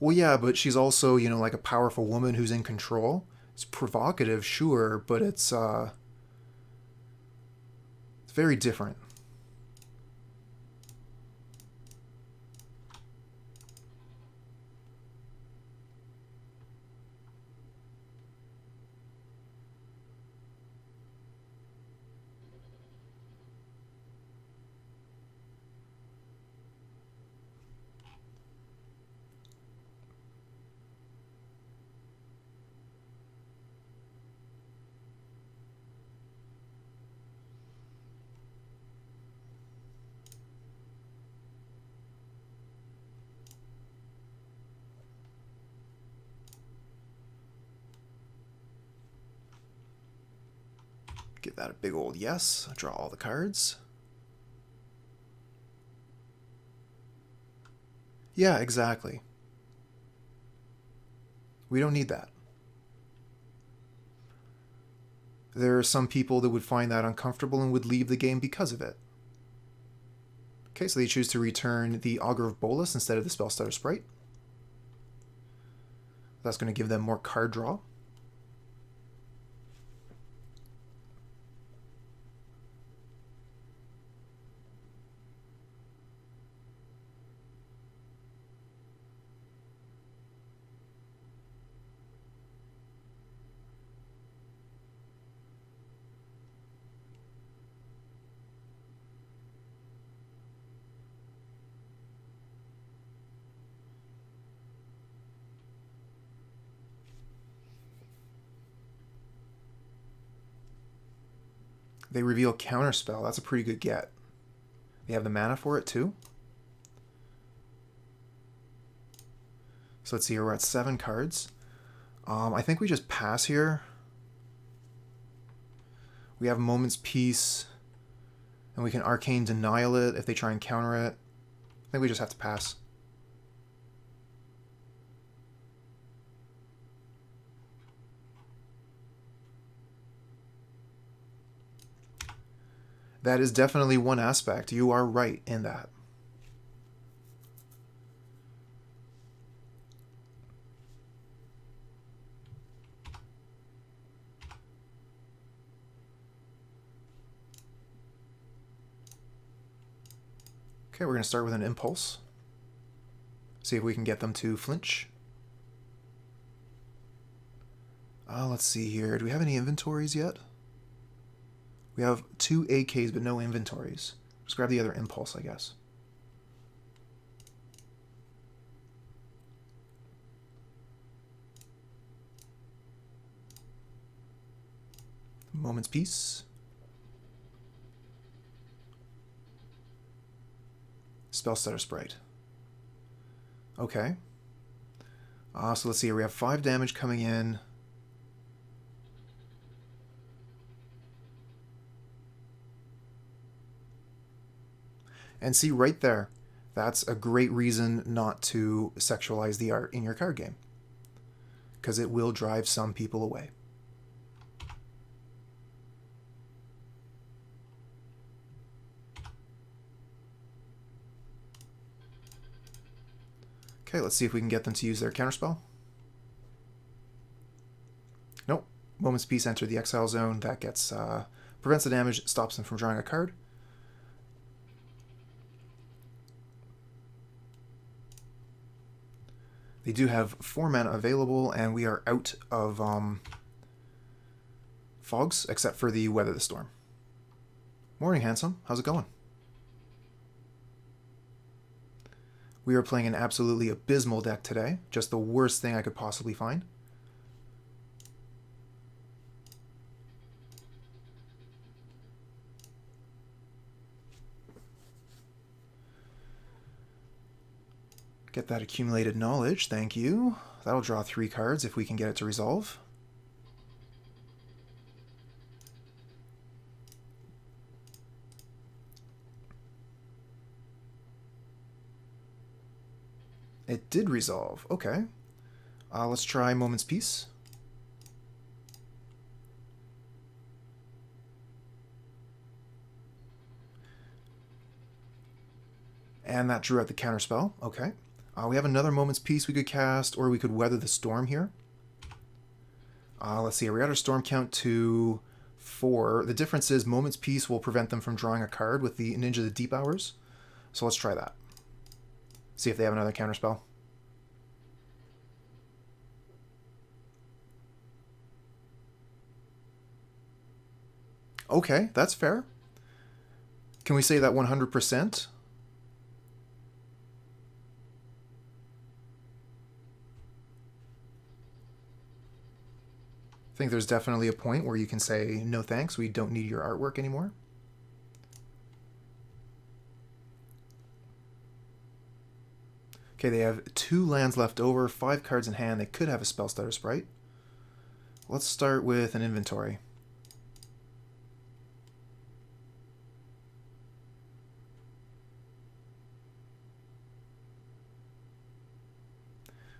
Well, yeah, but she's also, you know, like a powerful woman who's in control. It's provocative, sure, but it's very different. Give that a big old yes. Draw all the cards. Yeah, exactly. We don't need that. There are some people that would find that uncomfortable and would leave the game because of it. Okay, so they choose to return the Augur of Bolas instead of the Spellstutter sprite. That's going to give them more card draw. They reveal Counterspell. That's a pretty good get. They have the mana for it too. So let's see here. We're at 7 cards. I think we just pass here. We have Moment's Peace, and we can Arcane Denial it if they try and counter it. I think we just have to pass. That is definitely one aspect. You are right in that. Okay, we're going to start with an Impulse. See if we can get them to flinch. Let's see here. Do we have any inventories yet? We have 2 AKs, but no inventories. Let's grab the other Impulse, I guess. Moment's Peace. Spellstutter Sprite. Okay. So let's see here. We have 5 damage coming in. And see right there, that's a great reason not to sexualize the art in your card game. Because it will drive some people away. Okay, let's see if we can get them to use their counterspell. Nope. Moment's Peace entered the exile zone. That gets prevents the damage, stops them from drawing a card. They do have 4 mana available, and we are out of fogs, except for the Weather the Storm. Morning, handsome. How's it going? We are playing an absolutely abysmal deck today. Just the worst thing I could possibly find. Get that accumulated knowledge, thank you. That'll draw 3 cards if we can get it to resolve. It did resolve. Okay. Let's try Moment's Peace. And that drew out the counterspell. Okay. We have another Moment's Peace we could cast, or we could Weather the Storm here. Let's see. We got our storm count to 4. The difference is Moment's Peace will prevent them from drawing a card with the Ninja the Deep Hours. So let's try that. See if they have another counterspell. Okay, that's fair. Can we say that 100%? I think there's definitely a point where you can say, no thanks, we don't need your artwork anymore. Okay, they have 2 lands left over, 5 cards in hand. They could have a Spellstutter Sprite. Let's start with an inventory.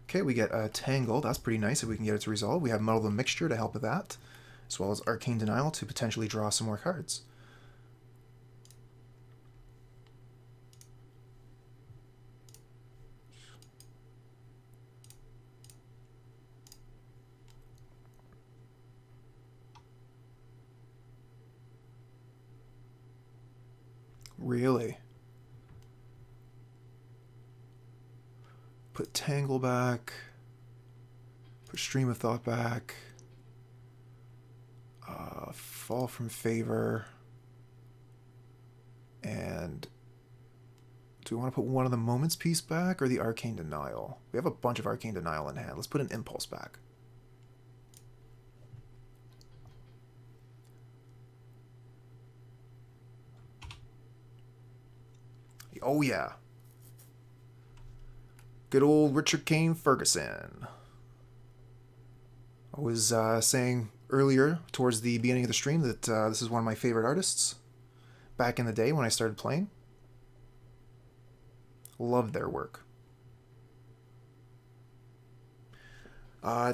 Okay, we get a Tangle. That's pretty nice if we can get it to resolve. We have Muddle the Mixture to help with that, as well as Arcane Denial to potentially draw some more cards. Really? Put Tangle back. Put Stream of Thought back. Fall from Favor. And do we want to put one of the Moment's Peace back or the Arcane Denial? We have a bunch of Arcane Denial in hand. Let's put an Impulse back. Oh yeah. Good old Richard Kane Ferguson. I was saying earlier towards the beginning of the stream that this is one of my favorite artists back in the day when I started playing. Loved their work.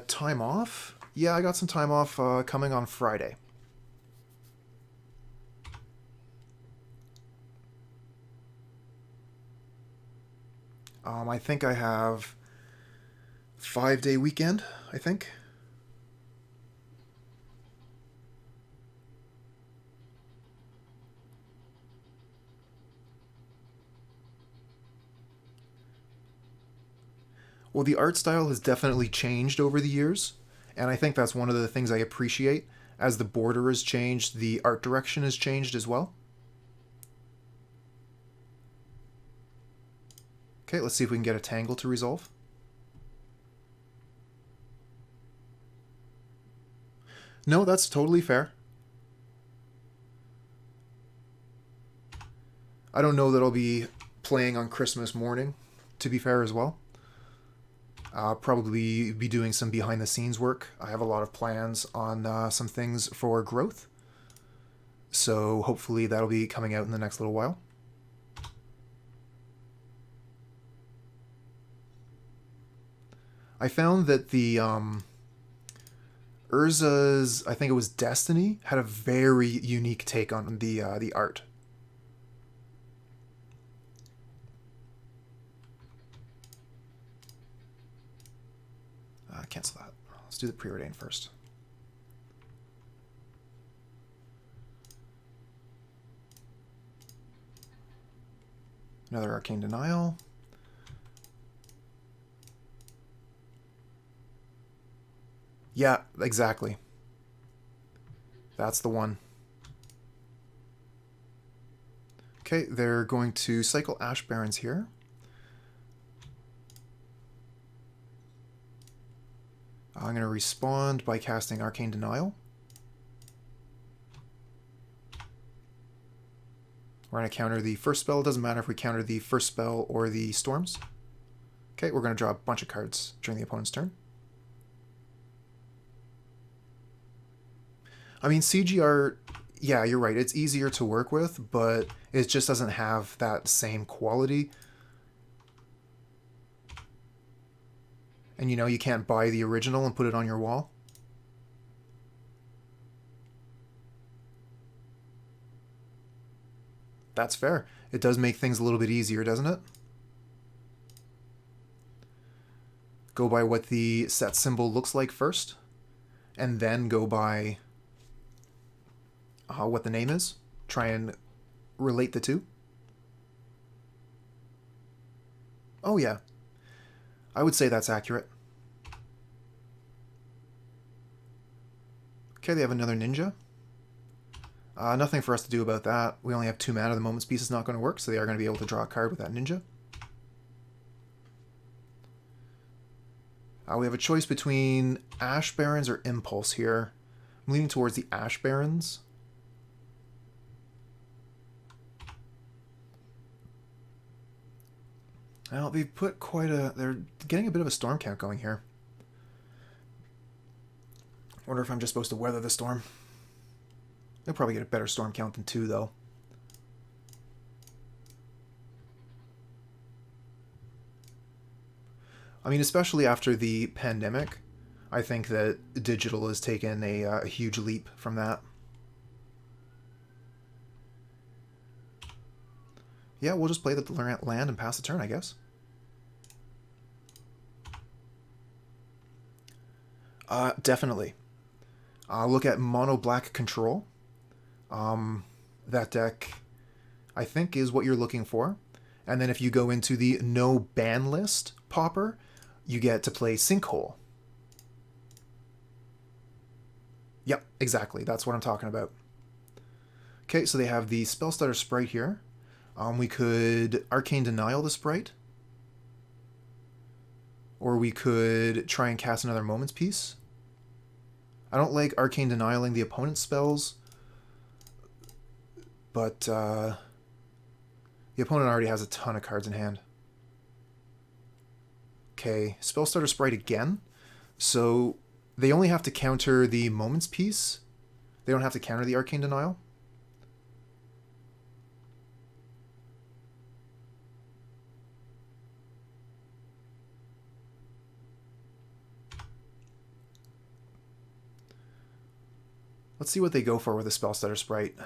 Time off? Yeah, I got some time off coming on Friday. I think I have 5-day weekend, I think. Well, the art style has definitely changed over the years, and I think that's one of the things I appreciate. As the border has changed, the art direction has changed as well. Okay, let's see if we can get a Tangle to resolve. No, that's totally fair. I don't know that I'll be playing on Christmas morning, to be fair as well. I'll probably be doing some behind-the-scenes work. I have a lot of plans on some things for growth. So hopefully that'll be coming out in the next little while. I found that the Urza's, I think it was Destiny, had a very unique take on the art. Cancel that. Let's do the Preordain first. Another Arcane Denial. Yeah, exactly. That's the one. Okay, they're going to cycle Ash Barrens here. I'm going to respond by casting Arcane Denial. We're going to counter the first spell. It doesn't matter if we counter the first spell or the storms. Okay, we're going to draw a bunch of cards during the opponent's turn. I mean, CGR, yeah, you're right. It's easier to work with, but it just doesn't have that same quality. And, you know, you can't buy the original and put it on your wall. That's fair. It does make things a little bit easier, doesn't it? Go by what the set symbol looks like first, and then go by what the name is. Try and relate the two. Oh yeah, I would say that's accurate. Okay, they have another ninja. Nothing for us to do about that. We only have 2 mana. The Moment's Peace is not going to work, so they are going to be able to draw a card with that ninja. We have a choice between Ash Barrens or Impulse here. I'm leaning towards the Ash Barrens. Well, they've put quite a... They're getting a bit of a storm count going here. Wonder if I'm just supposed to weather the storm. They'll probably get a better storm count than 2, though. I mean, especially after the pandemic, I think that digital has taken a huge leap from that. Yeah, we'll just play the land and pass the turn, I guess. Definitely. Look at Mono Black Control. That deck, I think, is what you're looking for. And then if you go into the no ban list Pauper, you get to play Sinkhole. Yep, exactly. That's what I'm talking about. Okay, so they have the Spellstutter Sprite here. We could Arcane Denial the Sprite. Or we could try and cast another Moment's Peace. I don't like Arcane Denialing the opponent's spells, but the opponent already has a ton of cards in hand. Okay, Spellstutter Sprite again. So They only have to counter the Moment's Peace. They don't have to counter the Arcane Denial. Let's see what they go for with a Spellstutter Sprite.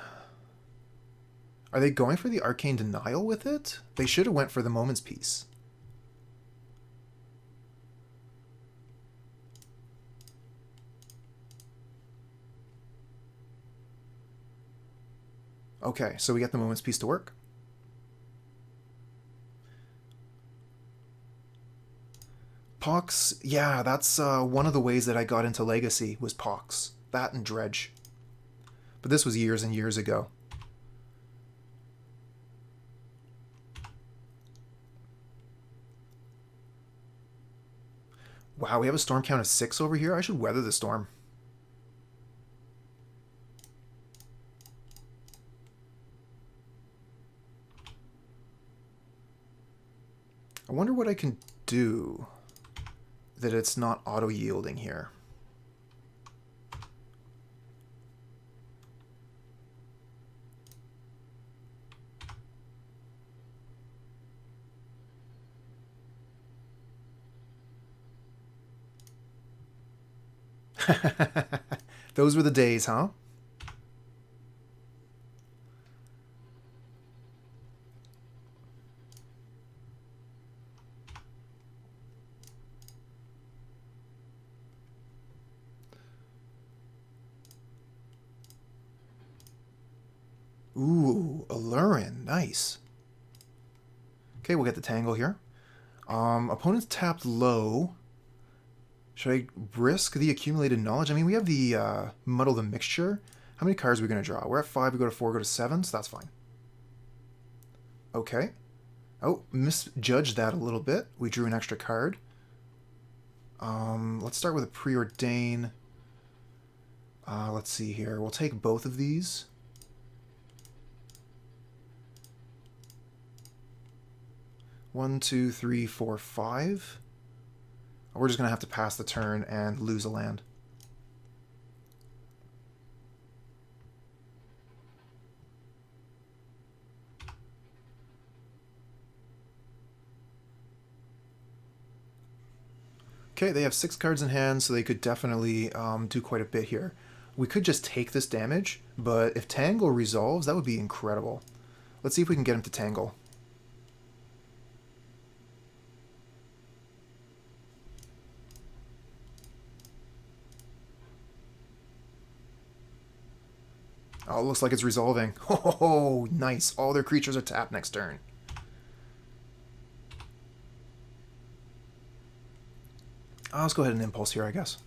Are they going for the Arcane Denial with it? They should have went for the Moment's Peace. Okay, so we get the Moment's Peace to work. Pox, yeah, that's one of the ways that I got into Legacy was Pox. That and Dredge. But this was years and years ago. Wow, we have a storm count of 6 over here. I should weather the storm. I wonder what I can do that it's not auto-yielding here. Those were the days, huh? Ooh, Allurin, nice. Okay, we'll get the Tangle here. Opponent's tapped low. Should I risk the accumulated knowledge? I mean, we have the Muddle the Mixture. How many cards are we going to draw? We're at 5, we go to 4, go to 7, so that's fine. Okay. Oh, misjudged that a little bit. We drew an extra card. Let's start with a Preordain. Let's see here. We'll take both of these. One, two, three, four, five. We're just going to have to pass the turn and lose a land. Okay, they have 6 cards in hand, so they could definitely do quite a bit here. We could just take this damage, but if Tangle resolves, that would be incredible. Let's see if we can get him to Tangle. Oh, it looks like it's resolving. Oh, nice. All their creatures are tapped next turn. Let's go ahead and Impulse here, I guess.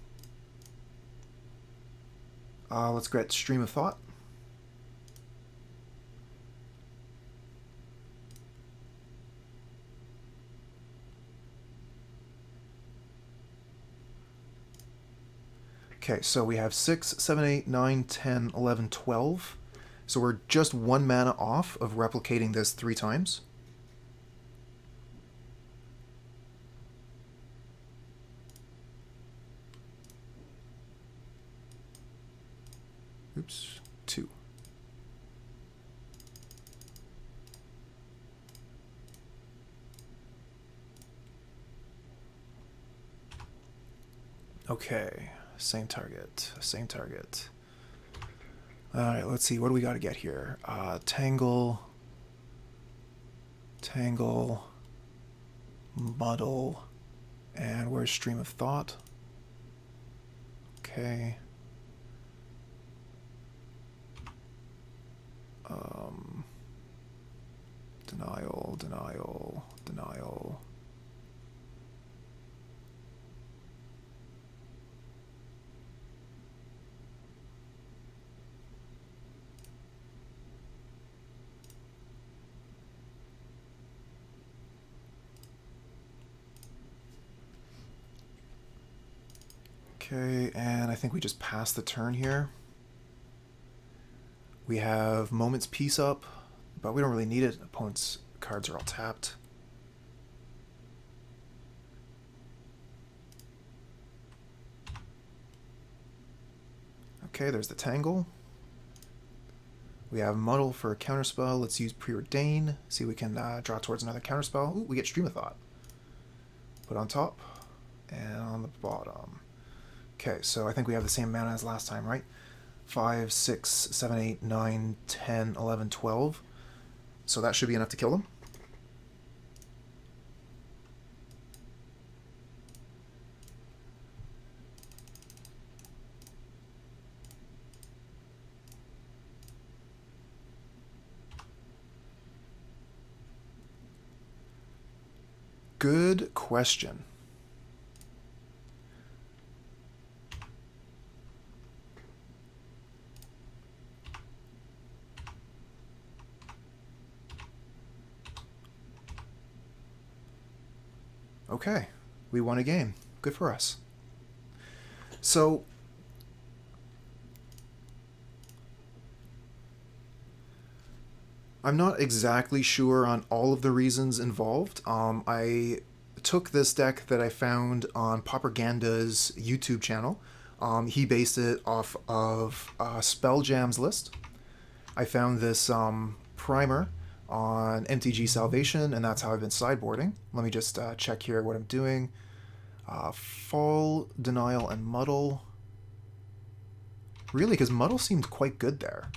Let's get Stream of Thought. Okay, so we have 6, 7, 8, 9, 10, 11, 12. So we're just 1 mana off of replicating this 3 times. Oops, 2. Okay, same target, same target. Alright, let's see, what do we got to get here? Tangle, Tangle, Muddle, and where's Stream of Thought? Okay. Denial, denial, denial. Okay, and I think we just passed the turn here. We have Moment's Peace up, but we don't really need it. Opponent's cards are all tapped. Okay, there's the Tangle. We have Muddle for a Counterspell. Let's use Preordain. See if we can draw towards another Counterspell. Ooh, we get Stream of Thought. Put on top and on the bottom. Okay, so I think we have the same mana as last time, right? 5, 6, 7, 8, 9, 10, 11, 12. So that should be enough to kill them. Good question. Okay, we won a game. Good for us. So, I'm not exactly sure on all of the reasons involved. I took this deck that I found on Pauperganda's YouTube channel. He based it off of Spelljam's list. I found this primer on MTG Salvation, and that's how I've been sideboarding. Let me just check here what I'm doing. Fall, Denial, and Muddle. Really, because Muddle seemed quite good there.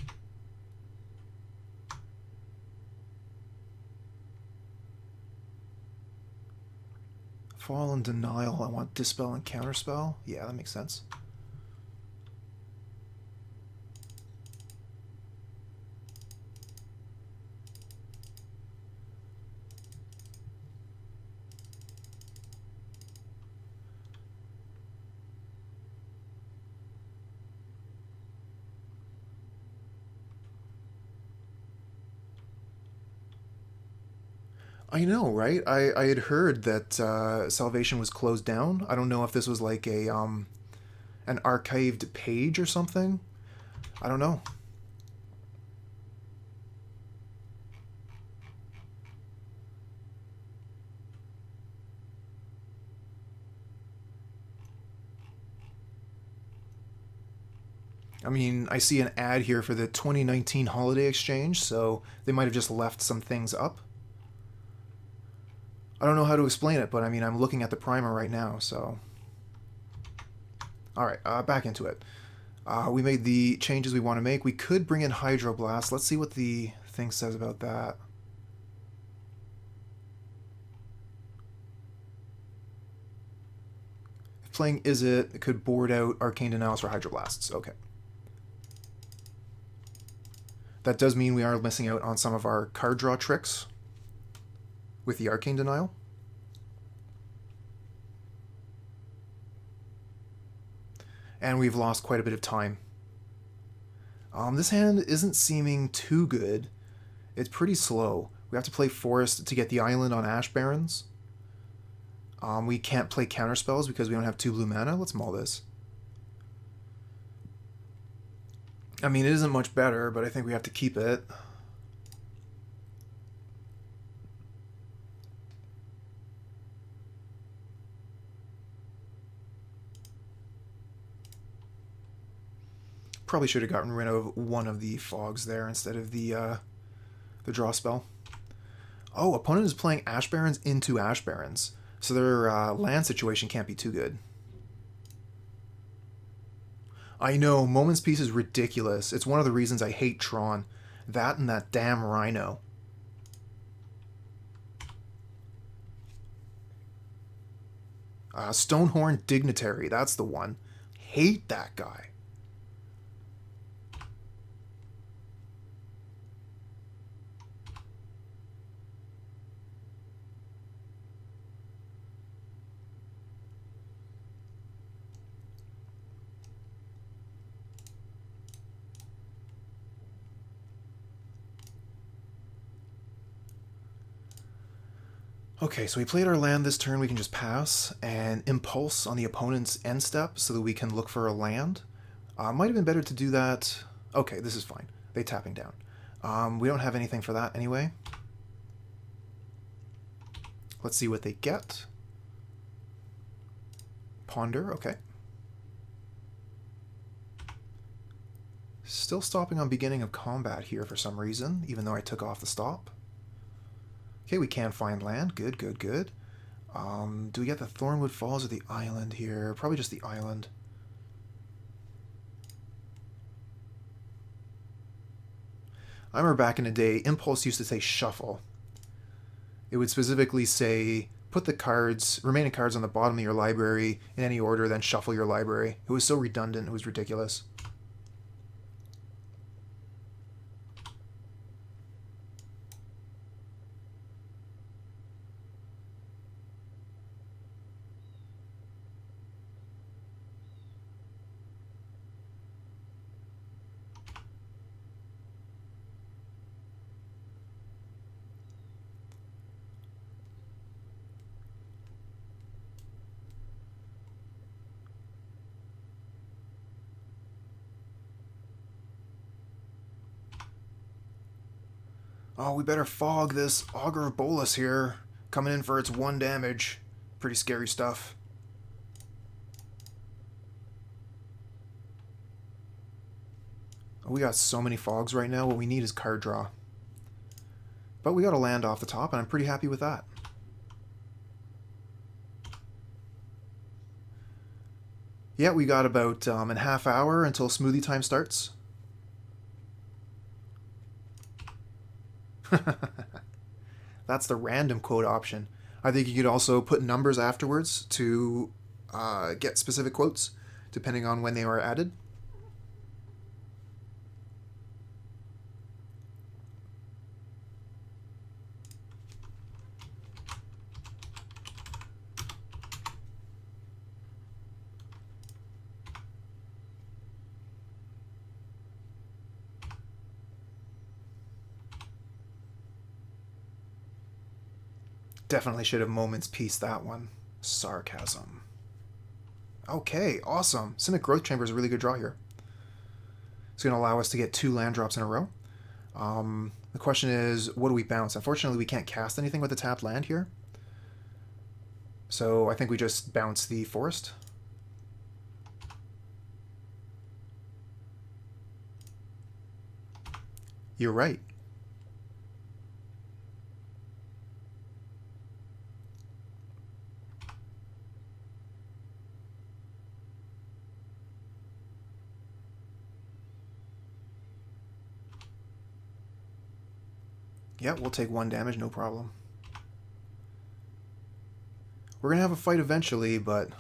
Fall and Denial, I want Dispel and Counterspell. Yeah, that makes sense. I know, right? I had heard that Salvation was closed down. I don't know if this was like a an archived page or something. I don't know. I mean, I see an ad here for the 2019 holiday exchange, so they might have just left some things up. I don't know how to explain it, but I mean, I'm looking at the primer right now, so... Alright, back into it. We made the changes we want to make. We could bring in Hydroblast. Let's see what the thing says about that. If playing Izzet, it could board out Arcane Denials for Hydroblasts. Okay. That does mean we are missing out on some of our card draw tricks with the Arcane Denial. And we've lost quite a bit of time. This hand isn't seeming too good. It's pretty slow. We have to play Forest to get the island on Ash Barrens. We can't play Counterspells because we don't have 2 blue mana. Let's mull this. I mean, it isn't much better, but I think we have to keep it. Probably should have gotten rid of one of the fogs there instead of the draw spell. Oh, opponent is playing Ash Barrens into Ash Barrens, so their land situation can't be too good. I know, Moment's Peace is ridiculous. It's one of the reasons I hate Tron. That and that damn Rhino. Stonehorn Dignitary, that's the one. Hate that guy. Okay, so we played our land this turn. We can just pass and impulse on the opponent's end step so that we can look for a land. Might have been better to do that. Okay, this is fine. They tapping down. We don't have anything for that anyway. Let's see what they get. Ponder, okay. Still stopping on beginning of combat here for some reason, even though I took off the stop. Okay, we can find land. Good, good, good. Do we get the Thornwood Falls or the island here? Probably just the island. I remember back in the day, Impulse used to say shuffle. It would specifically say, put the cards, remaining cards on the bottom of your library in any order, then shuffle your library. It was so redundant, it was ridiculous. Oh, we better fog this Augur of Bolas here. Coming in for its 1 damage. Pretty scary stuff. Oh, we got so many fogs right now. What we need is card draw. But we got a land off the top, and I'm pretty happy with that. Yeah, we got about a half hour until smoothie time starts. That's the random quote option. I think you could also put numbers afterwards to get specific quotes, depending on when they were added. Definitely should have Moment's Peace that one. Sarcasm. Okay, awesome. Simic Growth Chamber is a really good draw here. It's going to allow us to get 2 land drops in a row. The question is, what do we bounce? Unfortunately, we can't cast anything with a tapped land here. So I think we just bounce the Forest. You're right. Yeah, we'll take 1 damage, no problem. We're going to have a fight eventually, but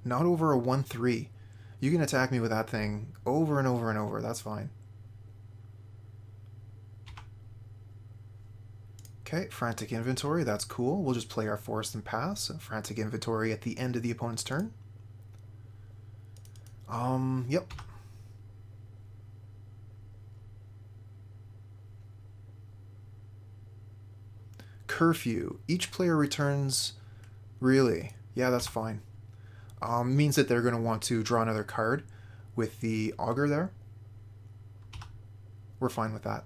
not over a 1-3. You can attack me with that thing over and over and over. That's fine. Okay, Frantic Inventory. That's cool. We'll just play our Forest and pass. Frantic Inventory at the end of the opponent's turn. Yep. Curfew. Each player returns... Really? Yeah, that's fine. Means that they're going to want to draw another card with the Augur there. We're fine with that.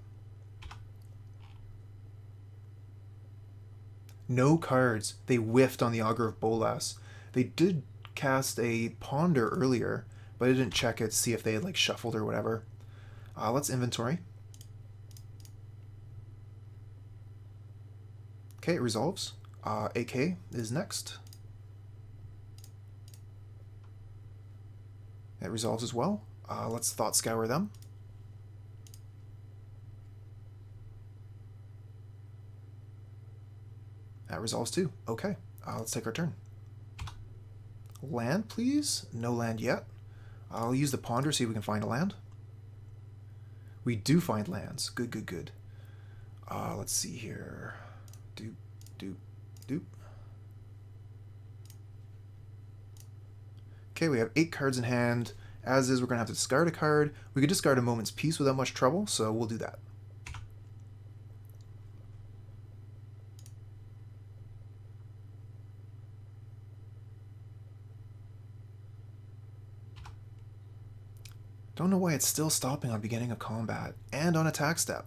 No cards. They whiffed on the Augur of Bolas. They did cast a Ponder earlier, but I didn't check it to see if they had like shuffled or whatever. Let's inventory. Okay, it resolves. AK is next. It resolves as well. Let's Thought Scour them. That resolves too. Okay, let's take our turn. Land, please? No land yet. I'll use the Ponder, see if we can find a land. We do find lands. Good, good, good. Let's see here. Doop, doop, doop. Okay, we have 8 cards in hand. As is, we're going to have to discard a card. We could discard a Moment's Peace without much trouble, so we'll do that. Don't know why it's still stopping on beginning of combat and on attack step.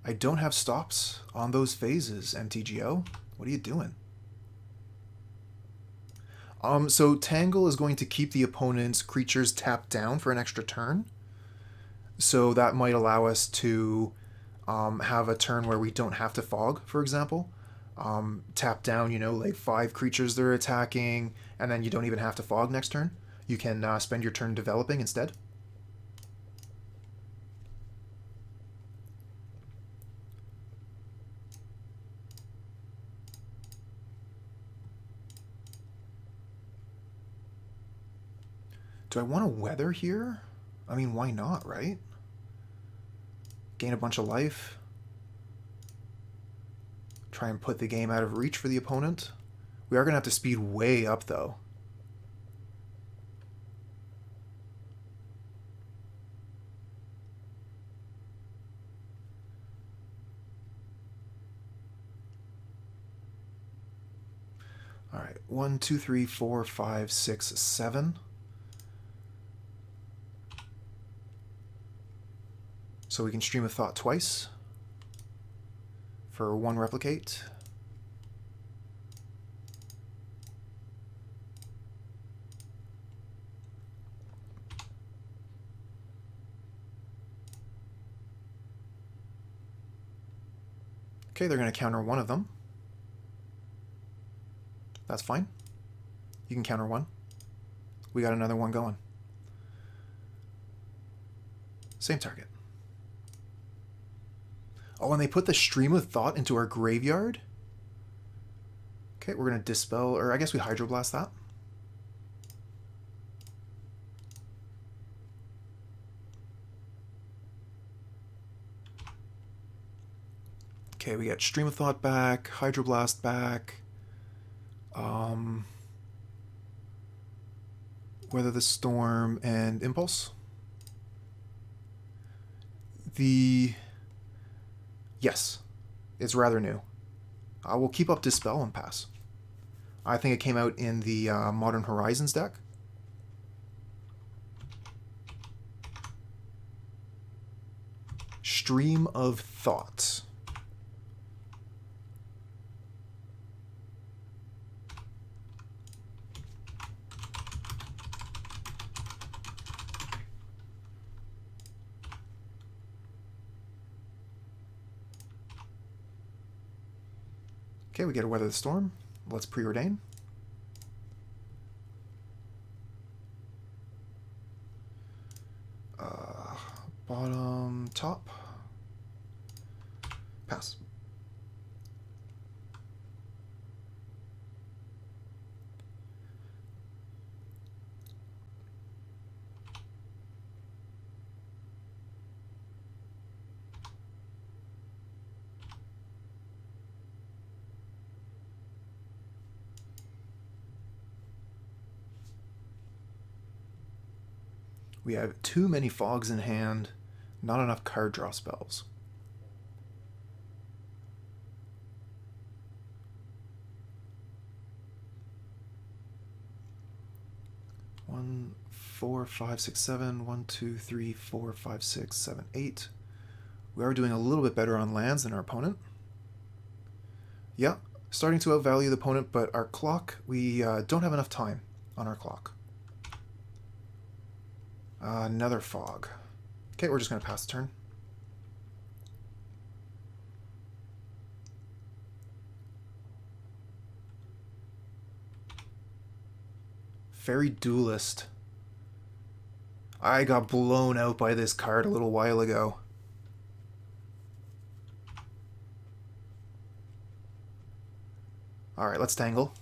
I don't have stops on those phases, MTGO. What are you doing? So Tangle is going to keep the opponent's creatures tapped down for an extra turn. So that might allow us to have a turn where we don't have to fog, for example. Tap down, you know, like 5 creatures they're attacking, and then you don't even have to fog next turn. You can spend your turn developing instead. Do I want to weather here? I mean, why not, right? Gain a bunch of life. Try and put the game out of reach for the opponent. We are going to have to speed way up, though. All right, 1, 2, 3, 4, 5, 6, 7. So we can Stream of Thought twice for 1 replicate. Okay, they're going to counter 1 of them. That's fine. You can counter 1. We got another 1 going. Same target. Oh, and they put the Stream of Thought into our graveyard? Okay, we're going to Dispel, or I guess we Hydroblast that. Okay, we get Stream of Thought back, Hydroblast back. Weather the Storm and Impulse. Yes, it's rather new. We'll keep up Dispel and pass. I think it came out in the Modern Horizons deck. Stream of Thought. Okay, we get a Weather the Storm. Let's Preordain. Bottom, top. Pass. We have too many fogs in hand, not enough card draw spells. One, 4, 5, 6, 7. 1, 2, 3, 4, 5, 6, 7, 8. We are doing a little bit better on lands than our opponent. Yeah, starting to outvalue the opponent, but our clock, we don't have enough time on our clock. Another fog. Okay, we're just going to pass the turn. Fairy Duelist. I got blown out by this card a little while ago. Alright, let's Tangle.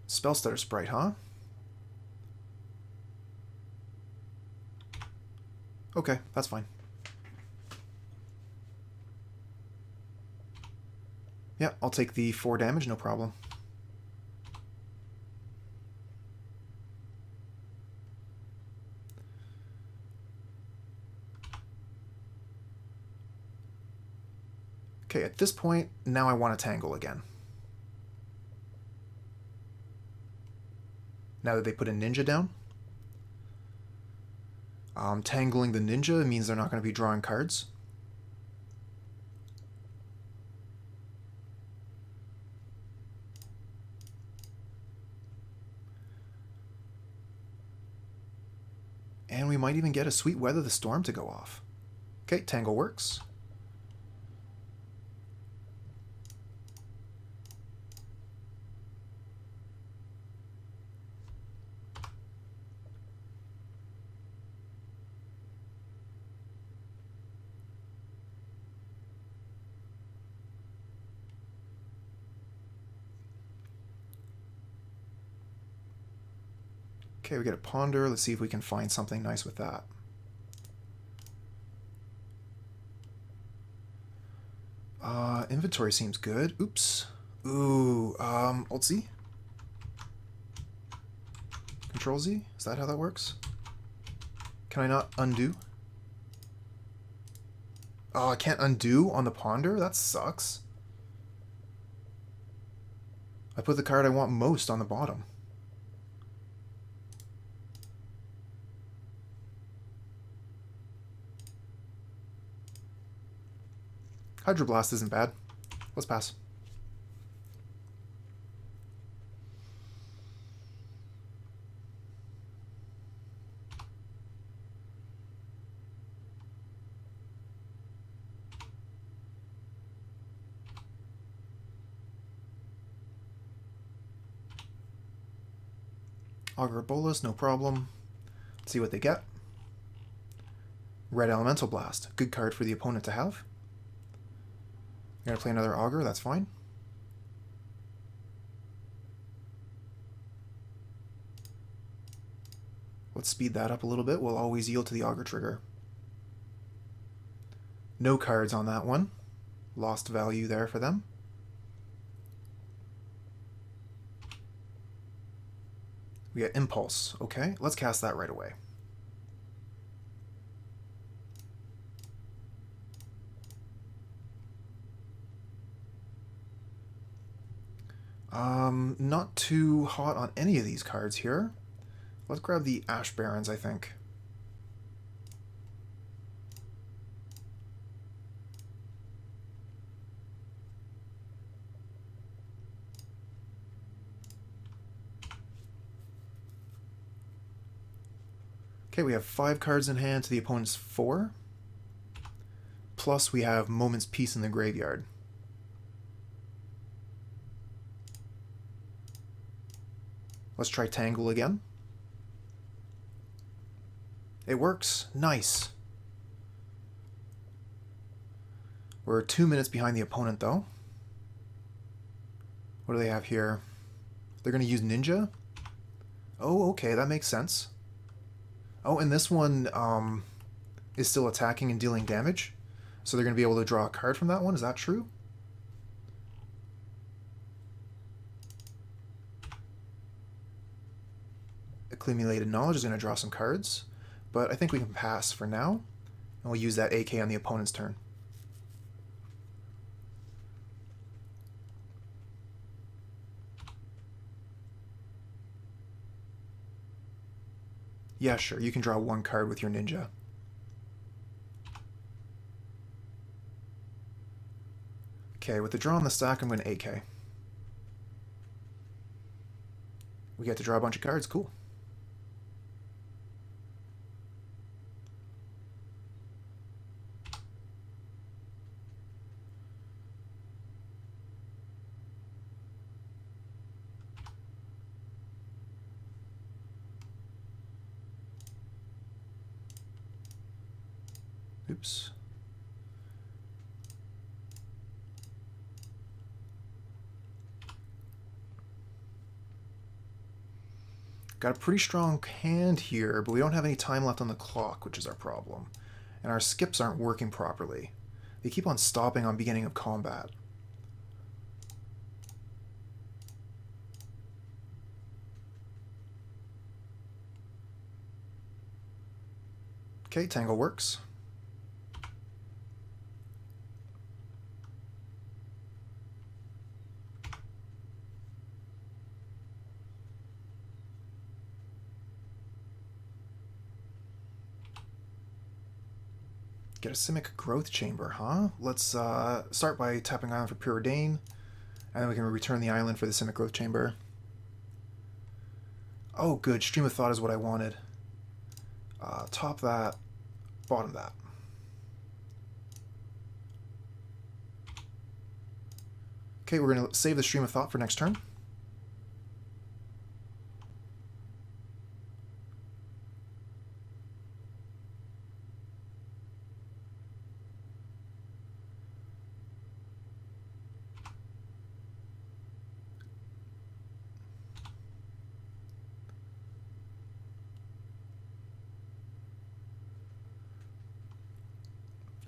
Spellstutter Sprite, huh? Okay, that's fine. Yeah, I'll take the 4 damage, no problem. Okay, at this point, now I want to Tangle again. Now that they put a ninja down. Tangling the ninja means they're not going to be drawing cards. And we might even get a Sweet Weather the Storm to go off. Okay, Tangle works. Okay, we get a Ponder. Let's see if we can find something nice with that. Inventory seems good. Oops. Ooh, Alt-Z? Control-Z? Is that how that works? Can I not undo? Oh, I can't undo on the Ponder? That sucks. I put the card I want most on the bottom. Hydroblast isn't bad. Let's pass. Augur Bolus, no problem. Let's see what they get. Red Elemental Blast. Good card for the opponent to have. I'm gonna play another Augur, that's fine. Let's speed that up a little bit. We'll always yield to the Augur trigger. No cards on that one. Lost value there for them. We get Impulse. Okay, let's cast that right away. Not too hot on any of these cards here. Let's grab the Ash Barrens, I think. Okay, we have 5 cards in hand to the opponent's 4. Plus we have Moment's Peace in the graveyard. Let's try Tangle again. It works. Nice. We're 2 minutes behind the opponent, though. What do they have here? They're going to use Ninja? Oh, okay, that makes sense. Oh, and this one is still attacking and dealing damage. So they're going to be able to draw a card from that one. Is that true? Accumulated Knowledge is going to draw some cards, but I think we can pass for now, and we'll use that AK on the opponent's turn. Yeah, sure, you can draw 1 card with your Ninja. Okay, with the draw on the stack, I'm going to AK. We get to draw a bunch of cards, cool. Oops. Got a pretty strong hand here, but we don't have any time left on the clock, which is our problem. And our skips aren't working properly. They keep on stopping on beginning of combat. Okay, Tangle works. Get a Simic Growth Chamber, huh? Let's start by tapping Island for Preordain, and then we can return the island for the Simic Growth Chamber. Oh, good. Stream of Thought is what I wanted. Top that, bottom that. Okay, we're going to save the Stream of Thought for next turn.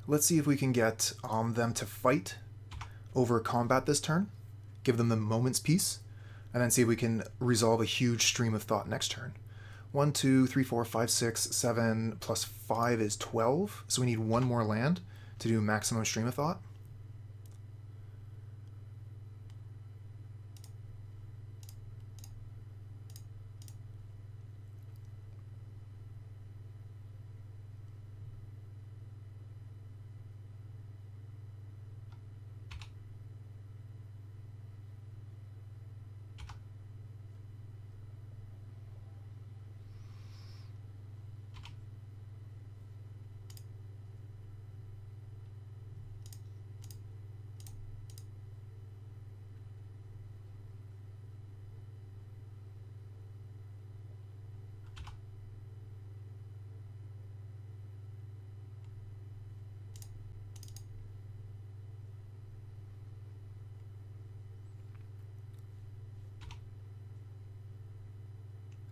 Let's see if we can get them to fight over combat this turn. Give them the moment's peace. And then see if we can resolve a huge Stream of Thought next turn. 1, 2, 3, 4, 5, 6, 7, plus 5 is 12. So we need one more land to do maximum Stream of Thought.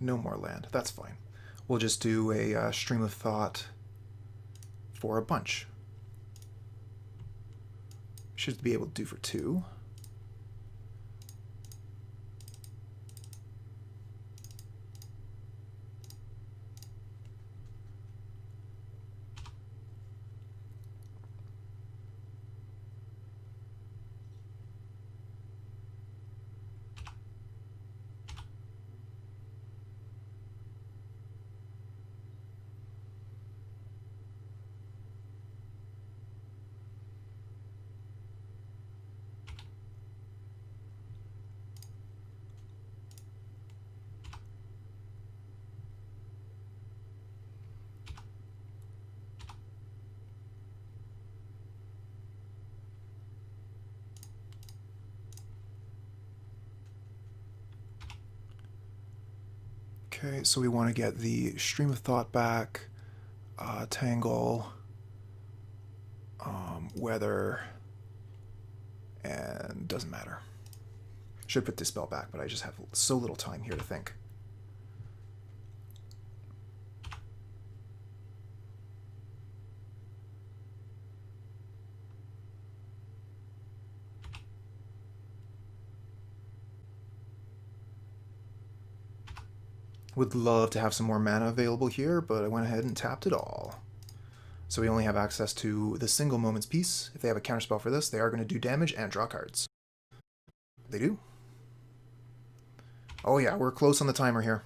No more land. That's fine. We'll just do a Stream of Thought for a bunch. Should be able to do for 2. Okay, so we want to get the Stream of Thought back, Tangle, Weather, and doesn't matter. Should put Dispel back, but I just have so little time here to think. Would love to have some more mana available here, but I went ahead and tapped it all. So we only have access to the single Moment's Peace. If they have a counterspell for this, they are going to do damage and draw cards. They do. Oh yeah, we're close on the timer here.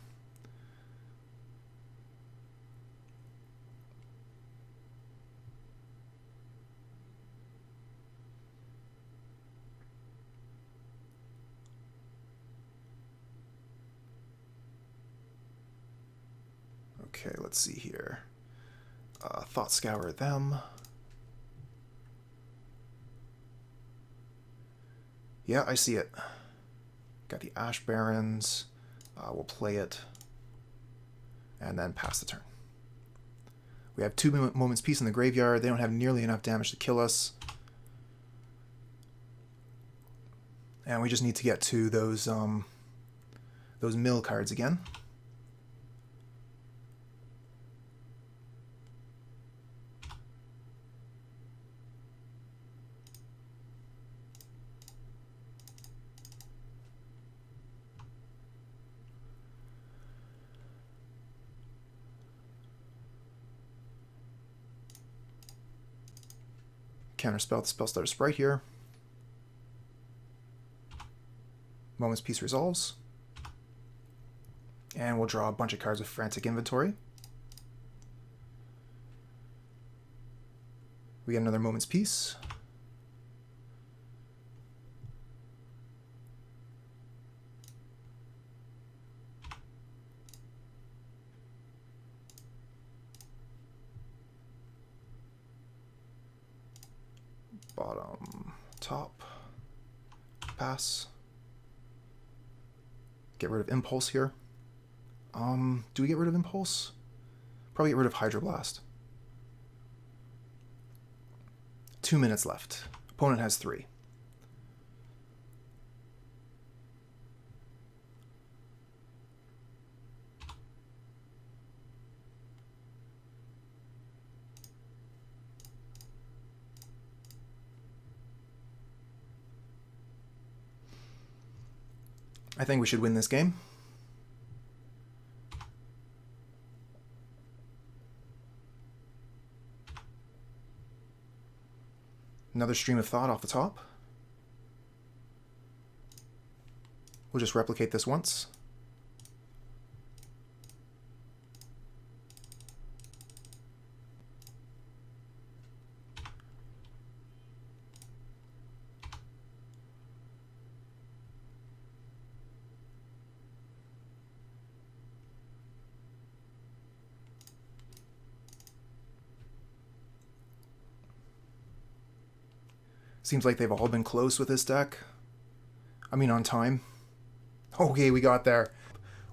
Okay, let's see here. Thought Scour them. Yeah, I see it. Got the Ash Barrens. We'll play it. And then pass the turn. We have 2 Moments Peace in the graveyard. They don't have nearly enough damage to kill us. And we just need to get to those mill cards again. Counterspell the Spellstarter Sprite here. Moment's Peace resolves. And we'll draw a bunch of cards with Frantic Inventory. We get another Moment's Peace. bottom, top, pass. Get rid of Impulse here. Do we get rid of Impulse? Probably get rid of Hydroblast. 2 minutes left. Opponent has 3. I think we should win this game. Another Stream of Thought off the top. We'll just replicate this once. Seems like they've all been close with this deck. I mean, on time. Okay, we got there.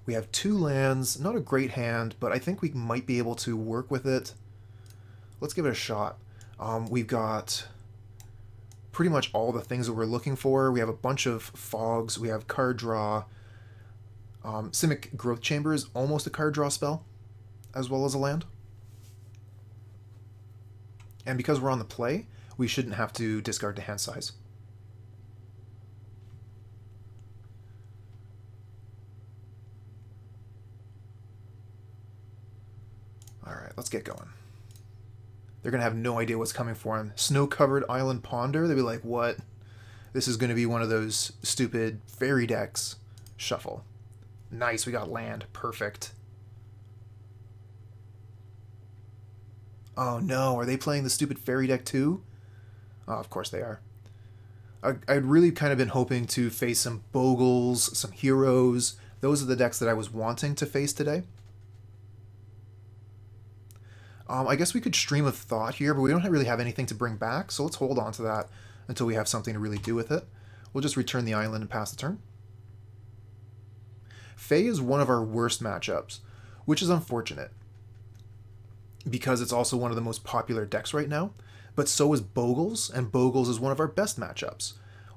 We have 2 lands, not a great hand, but I think we might be able to work with it. Let's give it a shot. We've got pretty much all the things that we're looking for. We have a bunch of fogs, we have card draw. Simic Growth Chamber is almost a card draw spell, as well as a land. And because we're on the play, we shouldn't have to discard to hand size. Alright, let's get going. They're going to have no idea what's coming for them. Snow-covered Island Ponder, they'll be like, what? This is going to be one of those stupid fairy decks. Shuffle. Nice, we got land. Perfect. Oh no, are they playing the stupid fairy deck too? Oh, of course they are. I'd really kind of been hoping to face some Bogles, some Heroes. Those are the decks that I was wanting to face today. I guess we could Stream of Thought here, but we don't really have anything to bring back, so let's hold on to that until we have something to really do with it. We'll just return the island and pass the turn. Fae is one of our worst matchups, which is unfortunate, because it's also one of the most popular decks right now. But so is Bogles, and Bogles is one of our best matchups.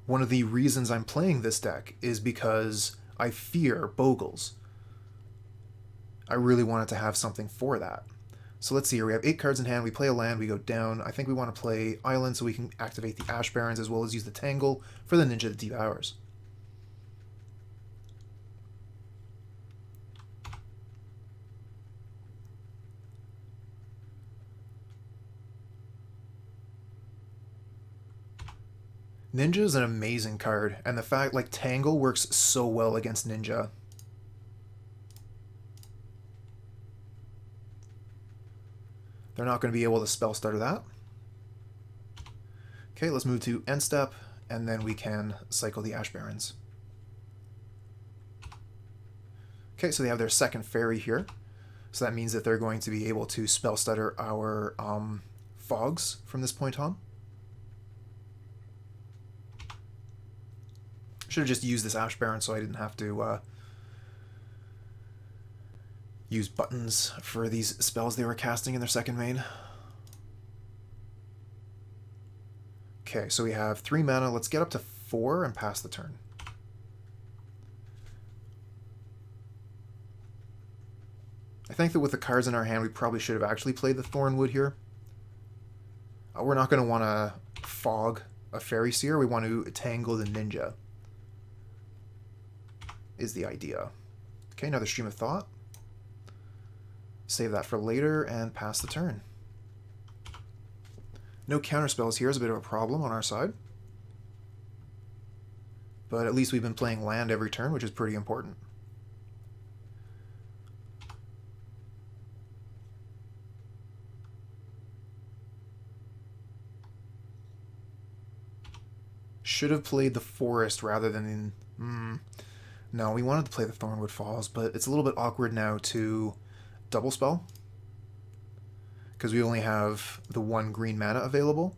One of the reasons I'm playing this deck is because I fear Bogles. I really wanted to have something for that. So let's see here, we have 8 cards in hand, we play a land, we go down. I think we want to play Island so we can activate the Ash Barrens as well as use the Tangle for the Ninja that Devours. Ninja is an amazing card, and the fact, like, Tangle works so well against Ninja. They're not going to be able to spell stutter that. Okay, let's move to end step, and then we can cycle the Ash Barrens. Okay, so they have their second fairy here. So that means that they're going to be able to spell stutter our fogs from this point on. Should have just used this Ash Barren so I didn't have to use buttons for these spells they were casting in their second main. Okay, so we have 3 mana. Let's get up to 4 and pass the turn. I think that with the cards in our hand, we probably should have actually played the Thornwood here. We're not going to want to fog a Fairy Seer. We want to tangle the Ninja, is the idea. Okay, another Stream of Thought. Save that for later and pass the turn. No counterspells here is a bit of a problem on our side. But at least we've been playing land every turn, which is pretty important. Should have played the Forest rather than... No, we wanted to play the Thornwood Falls, but it's a little bit awkward now to double spell, because we only have the 1 green mana available.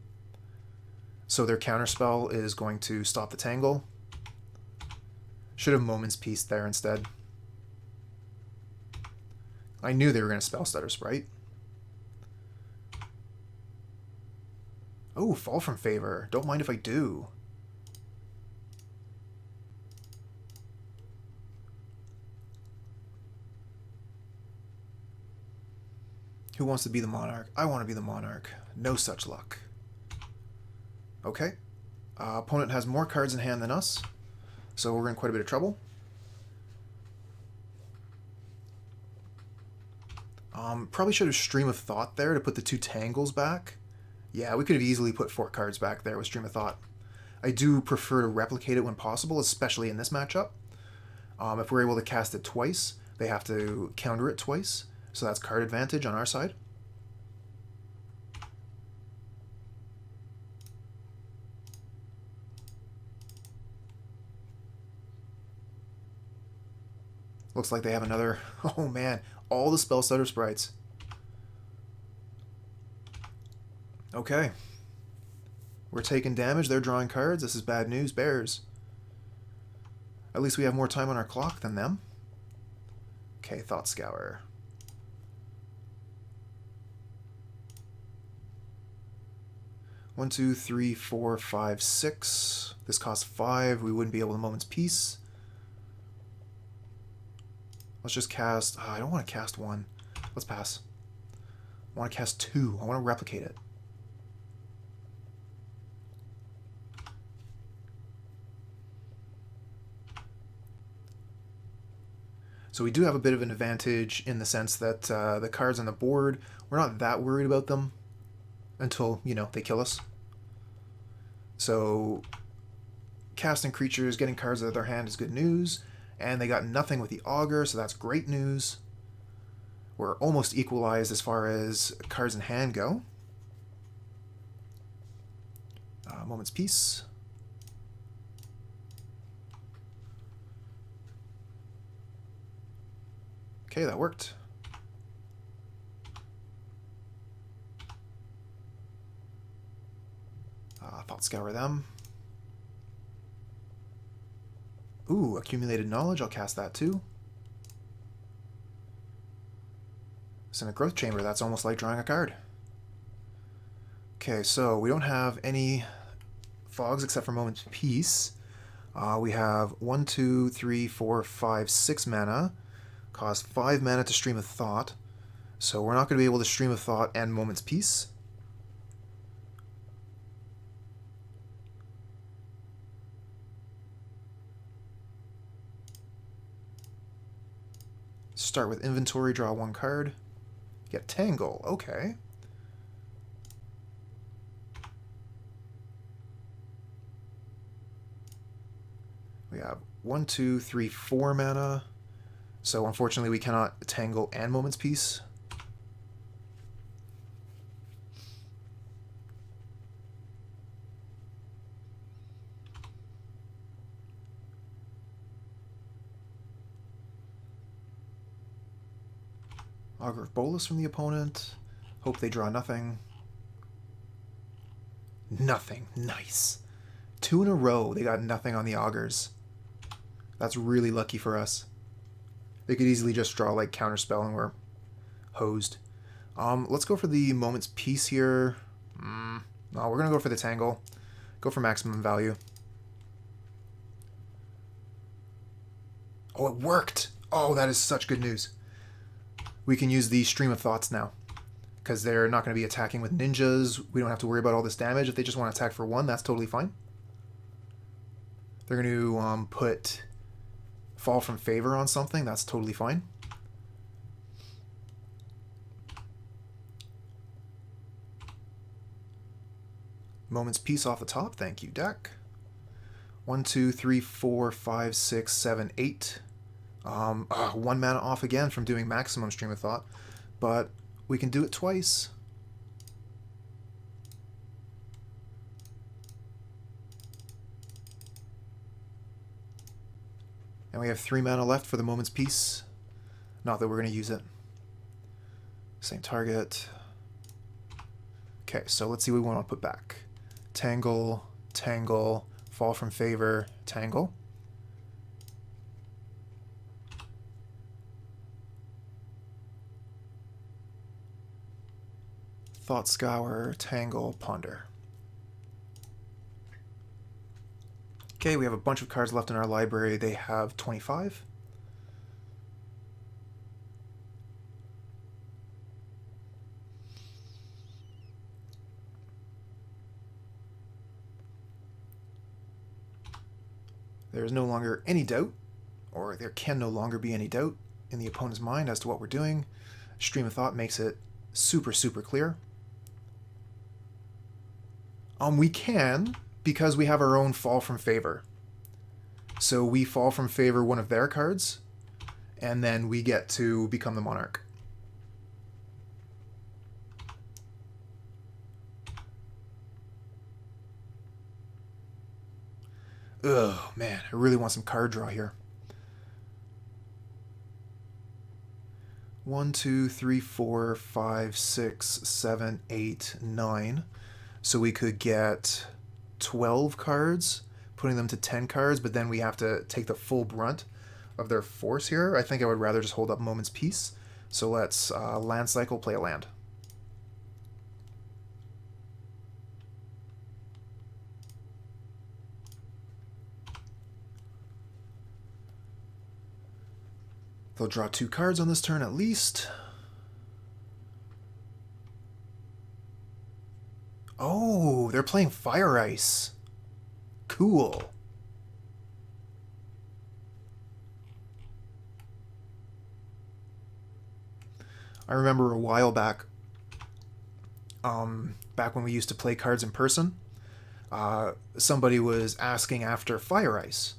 So their Counterspell is going to stop the Tangle. Should have Moment's Peace there instead. I knew they were going to spell Stutter Sprite. Oh, Fall from Favor. Don't mind if I do. Who wants to be the Monarch? I want to be the Monarch. No such luck. Okay. Opponent has more cards in hand than us, so we're in quite a bit of trouble. Probably should have Stream of Thought there to put the 2 Tangles back. Yeah, we could have easily put 4 cards back there with Stream of Thought. I do prefer to replicate it when possible, especially in this matchup. If we're able to cast it twice, they have to counter it twice, so that's card advantage on our side. Looks like they have another... Oh man, all the Spell Stutter Sprites. Okay. We're taking damage, they're drawing cards. This is bad news, Bears. At least we have more time on our clock than them. Okay, Thought Scour. One, two, three, four, five, six. This costs 5. We wouldn't be able to Moment's Peace. Let's just cast... I don't want to cast 1. Let's pass. I want to cast 2. I want to replicate it. So we do have a bit of an advantage in the sense that the cards on the board, we're not that worried about them until, you know, they kill us. So casting creatures, getting cards out of their hand is good news. And they got nothing with the Augur, so that's great news. We're almost equalized as far as cards in hand go. Moment's Peace. Okay, that worked. Thought Scour them. Ooh, Accumulated Knowledge. I'll cast that too. Simic Growth Chamber. That's almost like drawing a card. Okay, so we don't have any fogs except for Moment's Peace. We have 1, 2, 3, 4, 5, 6 mana. Cost 5 mana to Stream of Thought. So we're not going to be able to Stream of Thought and Moment's Peace. Start with Inventory, draw 1 card. Get Tangle, okay. We have 1, 2, 3, 4 mana. So unfortunately we cannot Tangle and Moment's Peace. Augur of Bolus from the opponent. Hope they draw nothing. Nothing. Nice. 2 in a row. They got nothing on the Augurs. That's really lucky for us. They could easily just draw like Counterspell and we're hosed. Let's go for the Moment's Peace here. No, we're going to go for the Tangle. Go for maximum value. Oh, it worked! Oh, that is such good news. We can use the Stream of Thoughts now, because they're not going to be attacking with ninjas. We don't have to worry about all this damage. If they just want to attack for 1, that's totally fine. They're going to put Fall from Favor on something. That's totally fine. Moment's Peace off the top. Thank you, deck. 1, 2, 3, 4, 5, 6, 7, 8. 1 mana off again from doing maximum Stream of Thought, but we can do it twice. And we have 3 mana left for the Moment's Peace. Not that we're going to use it. Same target. Okay, so let's see what we want to put back. Tangle, Tangle, Fall from Favor, Tangle. Thought Scour, Tangle, Ponder. Okay, we have a bunch of cards left in our library. They have 25. There is no longer any doubt, or there can no longer be any doubt in the opponent's mind as to what we're doing. Stream of Thought makes it super, super clear. We can, because we have our own Fall from Favor. So we Fall from Favor one of their cards, and then we get to become the Monarch. Oh man, I really want some card draw here. 1, 2, 3, 4, 5, 6, 7, 8, 9. So we could get 12 cards, putting them to 10 cards, but then we have to take the full brunt of their force here. I think I would rather just hold up Moment's Peace. So let's land cycle, play a land. They'll draw 2 cards on this turn at least. Oh, they're playing Fire Ice. Cool. I remember a while back, back when we used to play cards in person, somebody was asking after Fire Ice.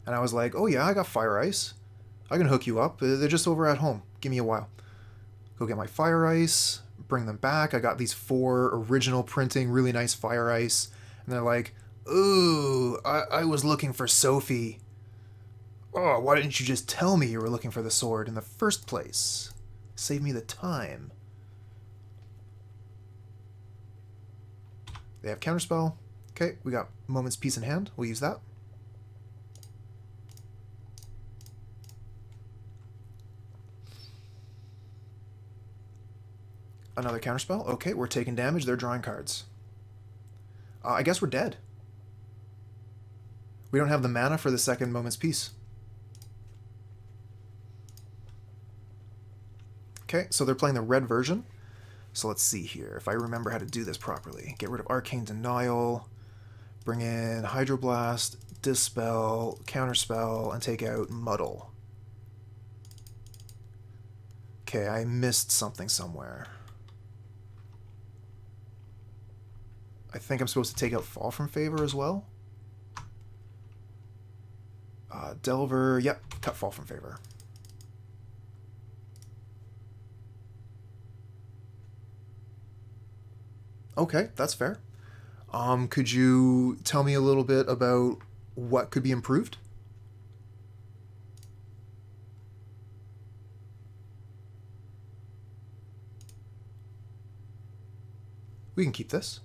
And I was like, oh yeah, I got Fire Ice. I can hook you up. They're just over at home. Give me a while. Go get my Fire Ice, bring them back. I got these 4 original printing, really nice Fire Ice. And they're like, ooh, I was looking for Sophie. Oh, why didn't you just tell me you were looking for the sword in the first place? Save me the time. They have Counterspell. Okay, we got Moment's Peace in hand. We'll use that. Another Counterspell. Okay, we're taking damage. They're drawing cards. I guess we're dead. We don't have the mana for the second Moment's Peace. Okay, so they're playing the red version. So let's see here, if I remember how to do this properly. Get rid of Arcane Denial, bring in Hydroblast, Dispel, Counterspell, and take out Muddle. Okay, I missed something somewhere. I think I'm supposed to take out Fall from Favor as well. Delver, yep, cut Fall from Favor. Okay, that's fair. Could you tell me a little bit about what could be improved? We can keep this.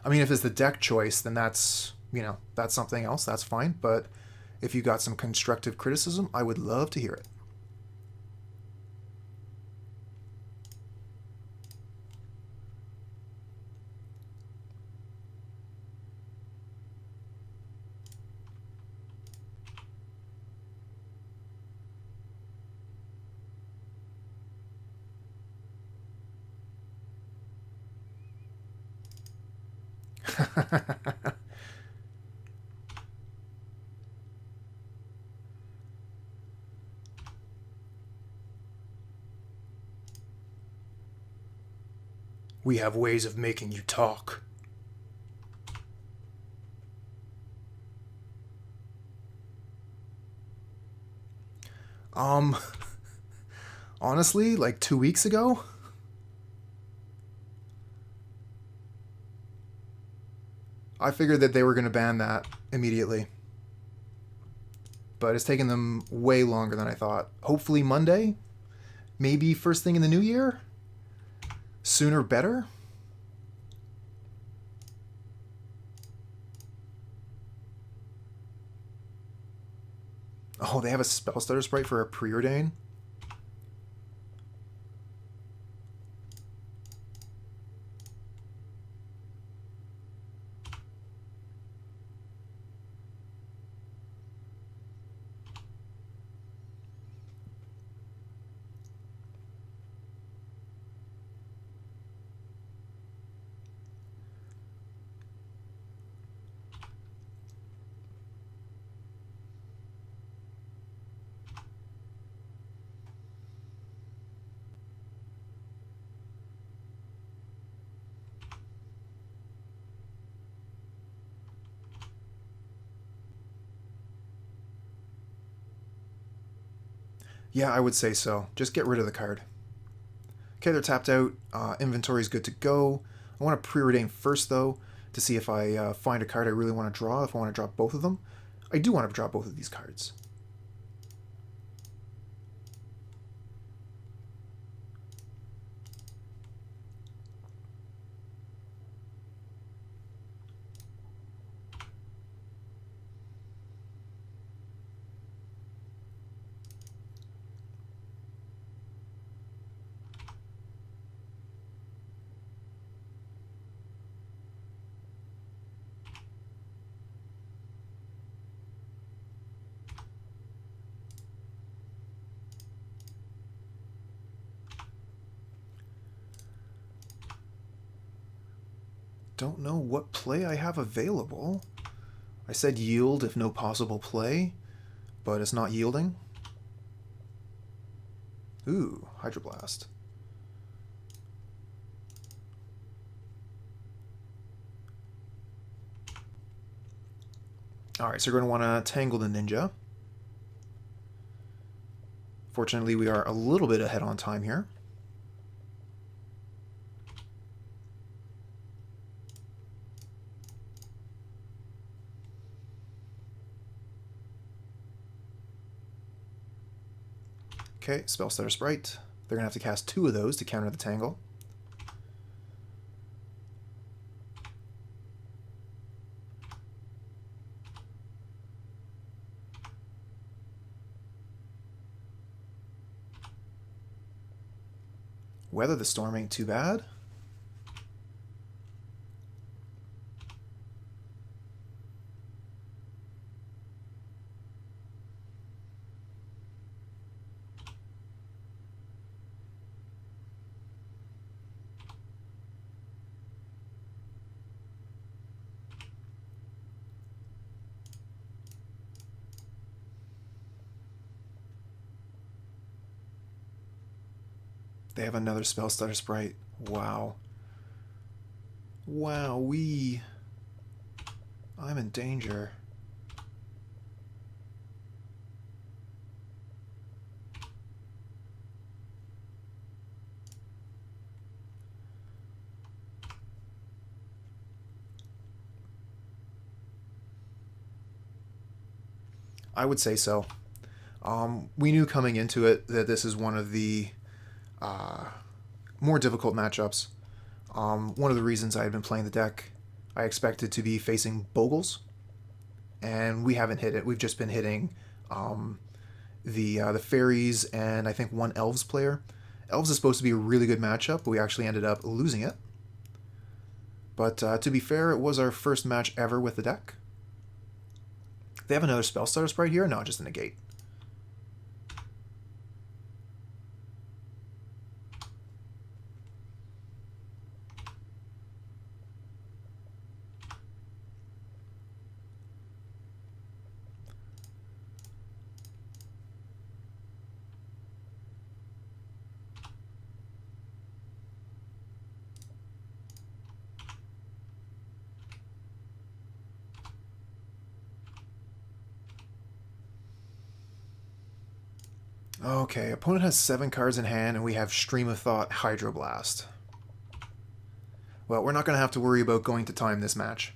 I mean, if it's the deck choice, then that's, you know, that's something else. That's fine. But if you got some constructive criticism, I would love to hear it. We have ways of making you talk. Honestly, like 2 weeks ago? I figured that they were going to ban that immediately. But it's taken them way longer than I thought. Hopefully Monday? Maybe first thing in the new year? Sooner better? Oh, they have a spell stutter sprite for a Preordain? Yeah, I would say so. Just get rid of the card. Okay, they're tapped out. Inventory's good to go. I want to Preordain first, though, to see if I find a card I really want to draw, if I want to draw both of them. I do want to draw both of these cards. Don't know what play I have available. I said yield if no possible play, but it's not yielding. Ooh, Hydroblast. Alright, so we're going to want to Tangle the Ninja. Fortunately, we are a little bit ahead on time here. Okay, Spell Stutter Sprite. They're going to have to cast 2 of those to counter the Tangle. Weather the Storm ain't too bad. They have another Spell Stutter Sprite. Wow. Wowee. I'm in danger. I would say so. We knew coming into it that this is one of the more difficult matchups. One of the reasons I had been playing the deck, I expected to be facing Bogles, and we haven't hit it. We've just been hitting the Fairies and I think one Elves player. Elves is supposed to be a really good matchup, but we actually ended up losing it. But to be fair, it was our first match ever with the deck. They have another Spell Stutter Sprite here? No, just a negate. Okay, opponent has 7 cards in hand, and we have Stream of Thought, Hydroblast. Well, we're not going to have to worry about going to time this match.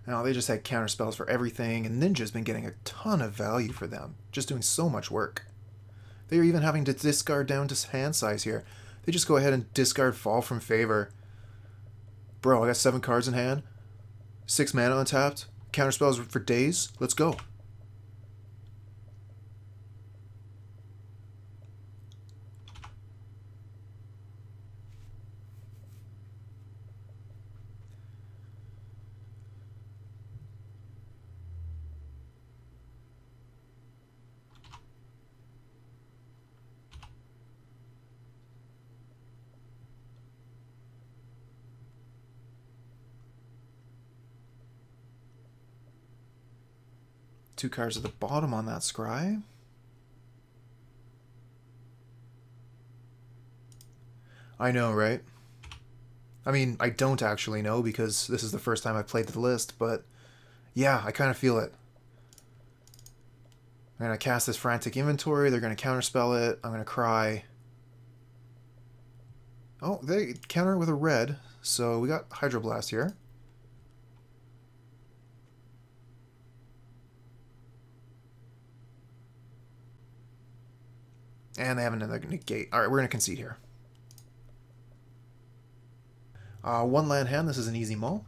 Now, they just had counterspells for everything, and Ninja's been getting a ton of value for them, just doing so much work. They're even having to discard down to hand size here. They just go ahead and discard Fall from Favor. Bro, I got 7 cards in hand, 6 mana untapped, counterspells for days. Let's go. Two cards at the bottom on that scry. I know, right? I mean, I don't actually know because this is the first time I've played the list, but yeah, I kind of feel it. I'm going to cast this Frantic Inventory. They're going to counterspell it. I'm going to cry. Oh, they counter it with a red, so we got Hydroblast here. And they have another negate. Alright, we're going to concede here. 1 land hand. This is an easy mull.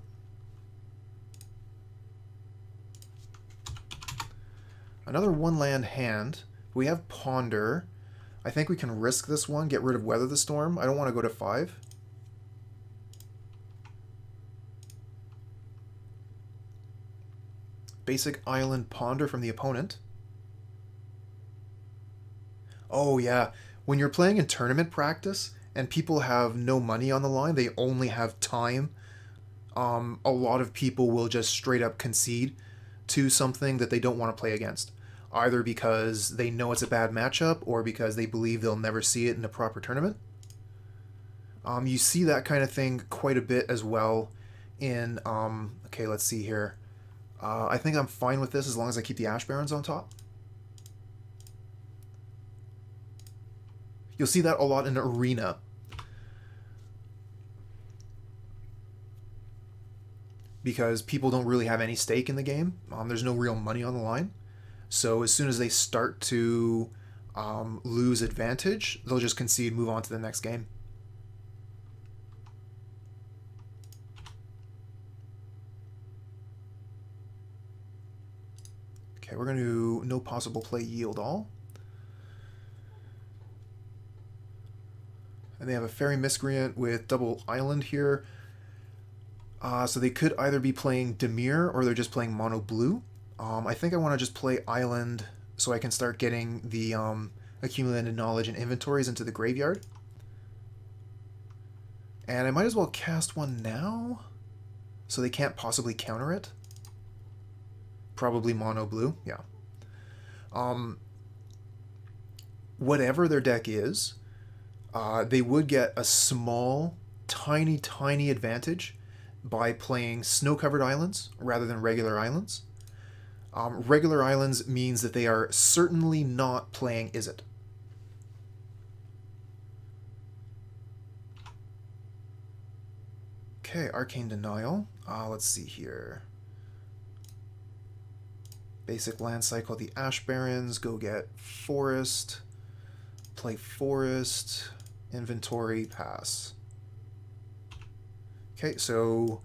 Another 1 land hand. We have Ponder. I think we can risk this one, get rid of Weather the Storm. I don't want to go to 5. Basic Island Ponder from the opponent. Oh yeah, when you're playing in tournament practice and people have no money on the line, they only have time, a lot of people will just straight up concede to something that they don't want to play against. Either because they know it's a bad matchup or because they believe they'll never see it in a proper tournament. You see that kind of thing quite a bit as well in, okay, let's see here. I think I'm fine with this as long as I keep the Ash Barrens on top. You'll see that a lot in Arena. Because people don't really have any stake in the game. There's no real money on the line. So as soon as they start to lose advantage, they'll just concede, move on to the next game. Okay, we're going to no possible play Yield All. And they have a Fairy Miscreant with double Island here. So they could either be playing Dimir or they're just playing MonoBlue. I think I want to just play Island so I can start getting the accumulated knowledge and inventories into the graveyard. And I might as well cast one now so they can't possibly counter it. Probably MonoBlue, yeah. Whatever their deck is, they would get a small, tiny advantage by playing snow-covered islands rather than regular islands. Regular islands means that they are certainly not playing Izzet. Okay, Arcane Denial. Let's see here. Basic land cycle, the Ash Barrens, go get Forest, play Forest, inventory, pass. Okay, so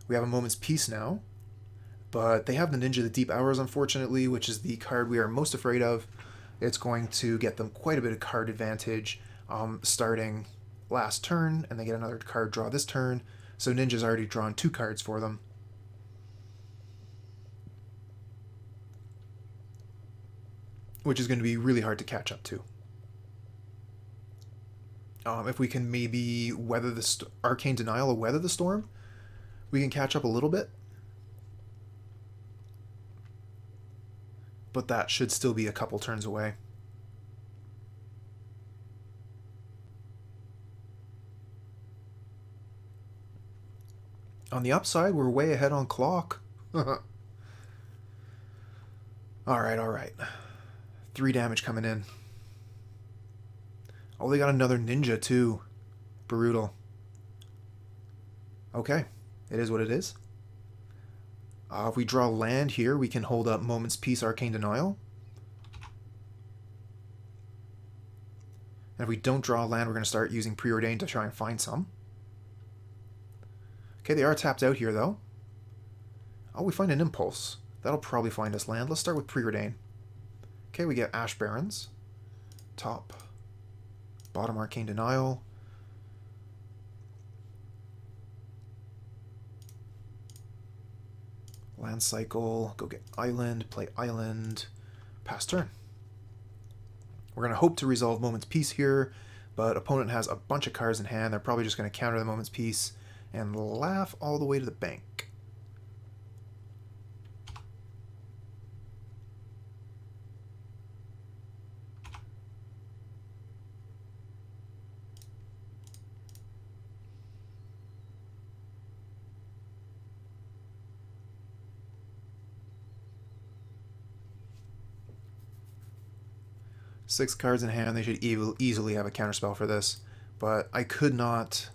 we have a moment's peace now, but they have the Ninja the Deep Hours, unfortunately, which is the card we are most afraid of. It's going to get them quite a bit of card advantage starting last turn, and they get another card draw this turn, so Ninja's already drawn 2 cards for them. Which is going to be really hard to catch up to. If we can maybe weather the Arcane Denial or weather the storm, we can catch up a little bit. But that should still be a couple turns away. On the upside, we're way ahead on clock. Alright. 3 damage coming in. Oh, they got another Ninja, too. Brutal. Okay. It is what it is. If we draw land here, we can hold up Moment's Peace, Arcane Denial. And if we don't draw land, we're going to start using Preordain to try and find some. Okay, they are tapped out here, though. Oh, we find an Impulse. That'll probably find us land. Let's start with Preordain. Okay, we get Ash Barrens. Top. Bottom, Arcane Denial. Land cycle. Go get Island. Play Island. Pass turn. We're going to hope to resolve Moment's Peace here, but opponent has a bunch of cards in hand. They're probably just going to counter the Moment's Peace and laugh all the way to the bank. 6 cards in hand. They should easily have a counterspell for this, but I couldn't not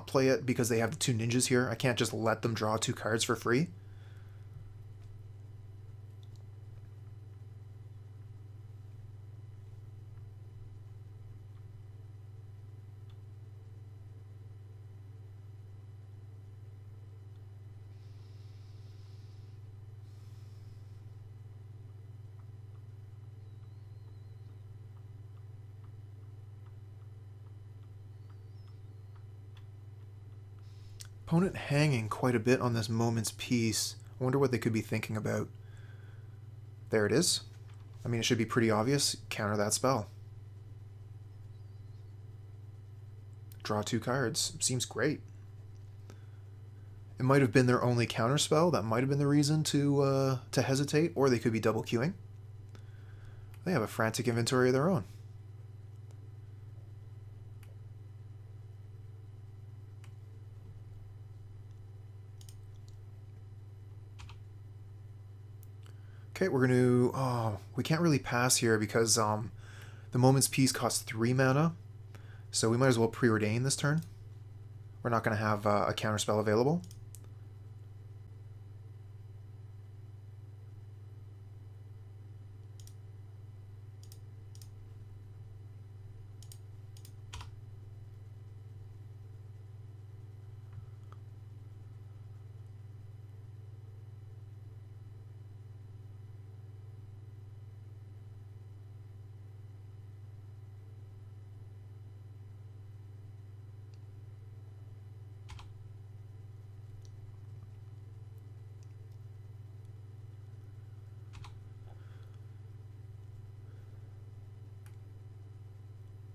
play it because they have the 2 ninjas here. I can't just let them draw 2 cards for free. Opponent hanging quite a bit on this Moment's Peace. I wonder what they could be thinking about. There it is. I mean, it should be pretty obvious. Counter that spell. Draw 2 cards. Seems great. It might have been their only counterspell. That might have been the reason to hesitate, or they could be double queuing. They have a Frantic Inventory of their own. Okay, we're going to... Oh, we can't really pass here because the Moment's Peace costs 3 mana. So we might as well Preordain this turn. We're not going to have a counterspell available.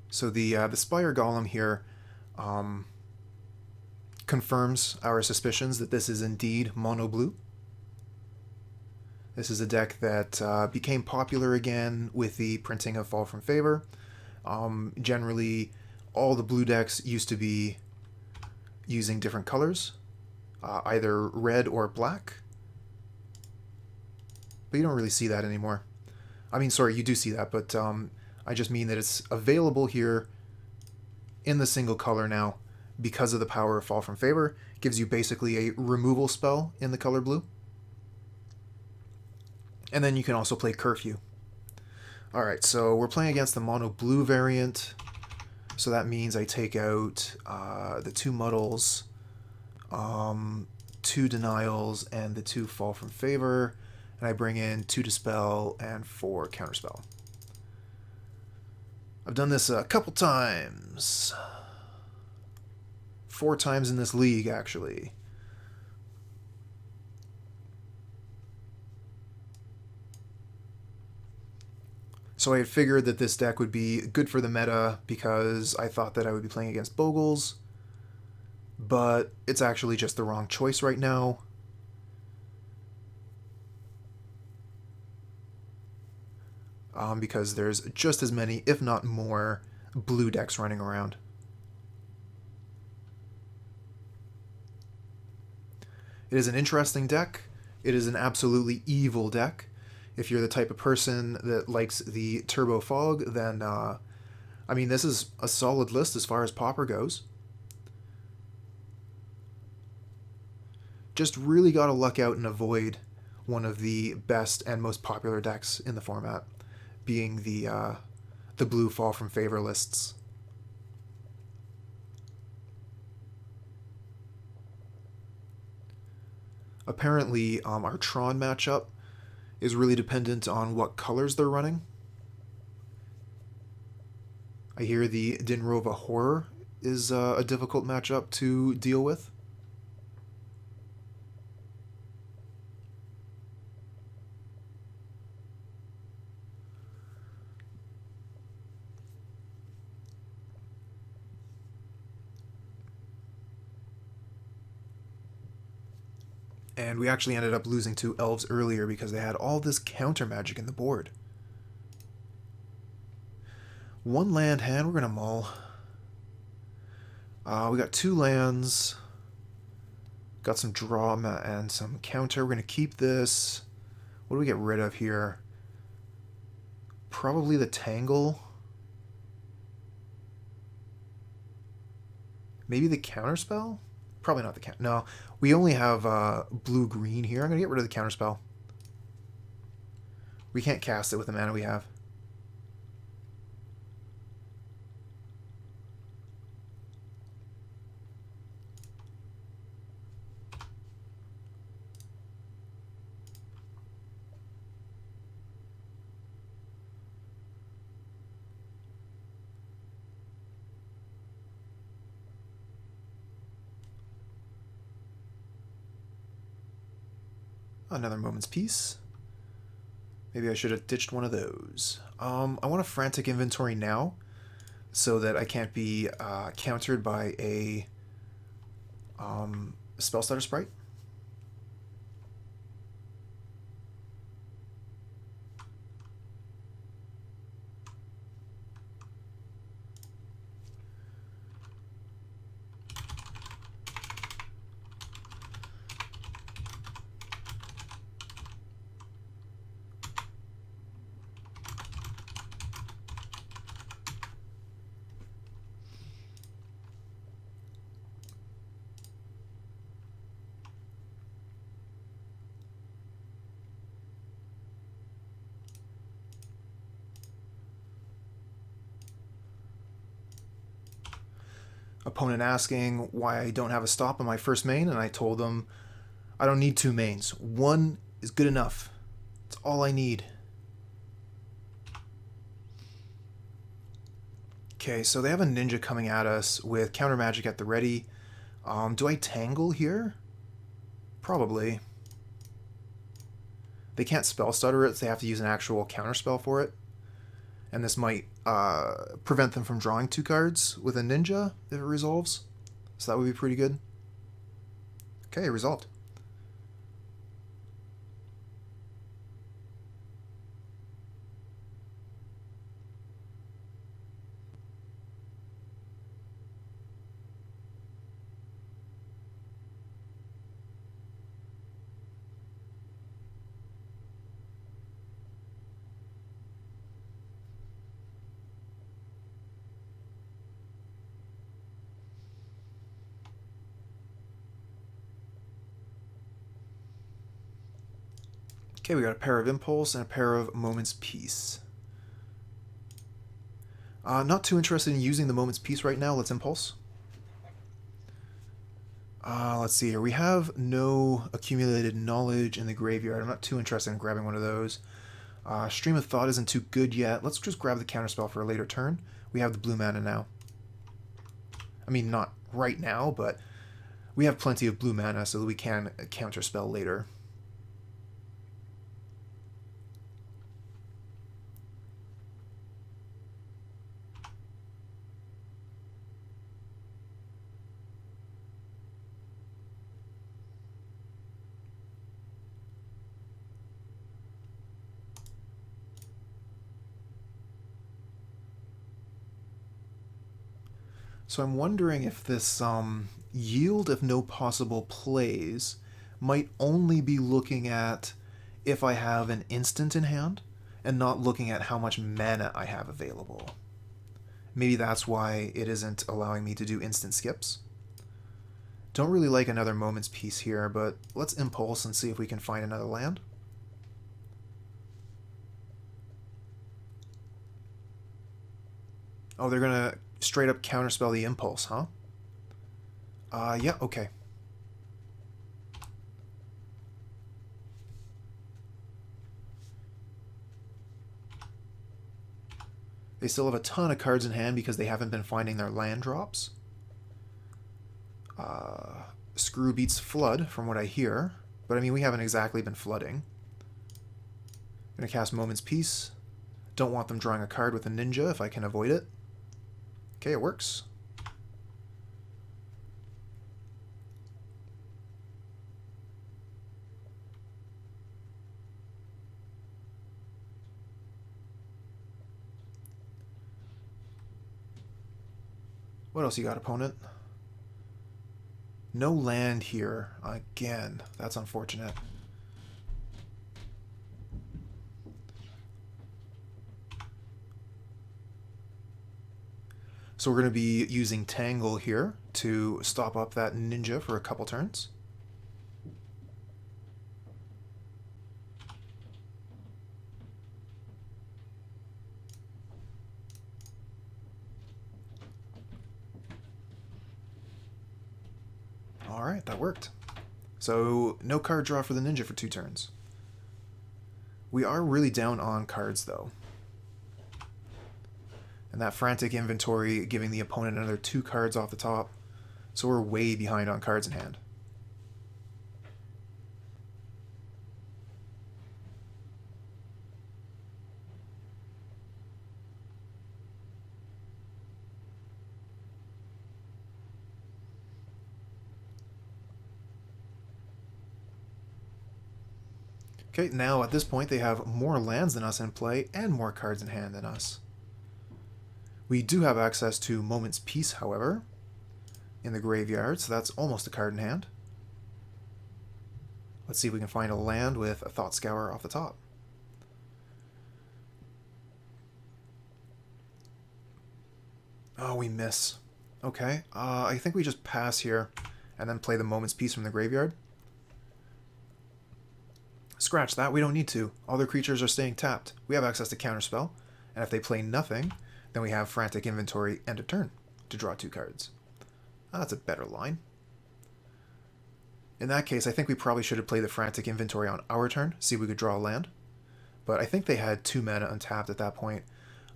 So the Spire Golem here confirms our suspicions that this is indeed MonoBlue. This is a deck that became popular again with the printing of Fall from Favor. Generally, all the blue decks used to be using different colors, either red or black. But you don't really see that anymore. I mean, sorry, you do see that, but I just mean that it's available here in the single color now because of the power of Fall from Favor. It gives you basically a removal spell in the color blue. And then you can also play Curfew. Alright, so we're playing against the MonoBlue variant. So that means I take out the 2 Muddles, 2 Denials, and the 2 Fall from Favor. And I bring in 2 Dispel and 4 Counterspell. I've done this a couple times. 4 times in this league, actually. So I had figured that this deck would be good for the meta because I thought that I would be playing against Bogles. But it's actually just the wrong choice right now. Because there's just as many, if not more, blue decks running around. It is an interesting deck. It is an absolutely evil deck. If you're the type of person that likes the Turbo Fog, then, I mean, this is a solid list as far as Pauper goes. just really got to luck out and avoid one of the best and most popular decks in the format, being the blue fall from favor lists. Apparently, our Tron matchup is really dependent on what colors they're running. I hear the Dinrova Horror is a difficult matchup to deal with. And we actually ended up losing to Elves earlier because they had all this counter magic in the board. One land hand, we're going to mull. We got 2 lands. Got some draw and some counter. We're going to keep this. What do we get rid of here? Probably the Tangle. Maybe the Counterspell? Probably not the counter. No, we only have blue-green here. I'm going to get rid of the Counterspell. We can't cast it with the mana we have. Another Moment's Peace. Maybe I should have ditched one of those. I want a Frantic Inventory now, so that I can't be countered by a Spellstutter Sprite. Opponent asking why I don't have a stop on my first main, and I told them I don't need 2 mains. 1 is good enough. It's all I need. Okay, so they have a ninja coming at us with counter magic at the ready. Do I Tangle here? Probably. They can't spell stutter it, so they have to use an actual counterspell for it. And this might prevent them from drawing 2 cards with a ninja if it resolves. So that would be pretty good. Okay, resolved. Okay, we got a pair of Impulse and a pair of Moment's Peace. Not too interested in using the Moment's Peace right now. Let's Impulse. Let's see here. We have no accumulated knowledge in the graveyard. I'm not too interested in grabbing one of those. Stream of Thought isn't too good yet. Let's just grab the Counterspell for a later turn. We have the blue mana now. I mean, not right now, but we have plenty of blue mana so that we can Counterspell later. So I'm wondering if this yield of no possible plays might only be looking at if I have an instant in hand and not looking at how much mana I have available. Maybe that's why it isn't allowing me to do instant skips. Don't really like another Moment's Peace here, but let's Impulse and see if we can find another land. Oh, they're gonna straight up counterspell the Impulse, huh? Yeah, okay. They still have a ton of cards in hand because they haven't been finding their land drops. Screw beats Flood, from what I hear. But I mean, we haven't exactly been flooding. Gonna cast Moment's Peace. Don't want them drawing a card with a ninja if I can avoid it. Okay, it works. What else you got, opponent? No land here. Again. That's unfortunate. So we're going to be using Tangle here to stop up that ninja for a couple turns. Alright, that worked. So, no card draw for the ninja for 2 turns. We are really down on cards, though. And that Frantic Inventory giving the opponent another 2 cards off the top. So we're way behind on cards in hand. Okay, now at this point they have more lands than us in play and more cards in hand than us. We do have access to Moment's Peace, however, in the graveyard, so that's almost a card in hand. Let's see if we can find a land with a Thought Scour off the top. Oh, we miss. Okay, I think we just pass here and then play the Moment's Peace from the graveyard. Scratch that, we don't need to. All their creatures are staying tapped. We have access to Counterspell, and if they play nothing, then we have Frantic Inventory end of turn to draw 2 cards. That's a better line. In that case, I think we probably should have played the Frantic Inventory on our turn, see if we could draw a land. But I think they had 2 mana untapped at that point.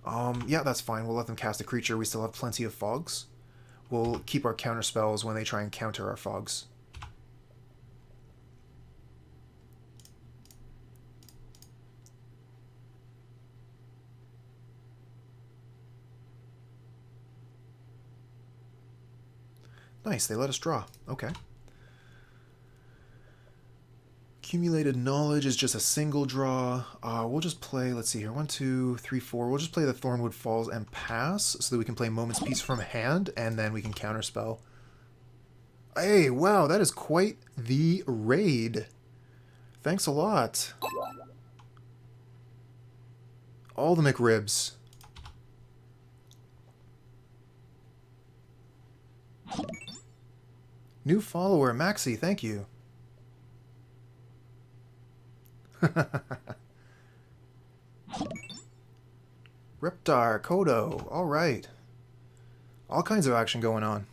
Yeah, that's fine. We'll let them cast a creature. We still have plenty of fogs. We'll keep our counter spells when they try and counter our fogs. Nice, they let us draw. Okay. Accumulated Knowledge is just a single draw. We'll just play, let's see here, 1, 2, 3, 4. We'll just play the Thornwood Falls and pass so that we can play Moment's Peace from hand, and then we can counterspell. Hey, wow, that is quite the raid. Thanks a lot. All the McRibs. New follower, Maxi, thank you. Reptar, Kodo, alright. All kinds of action going on.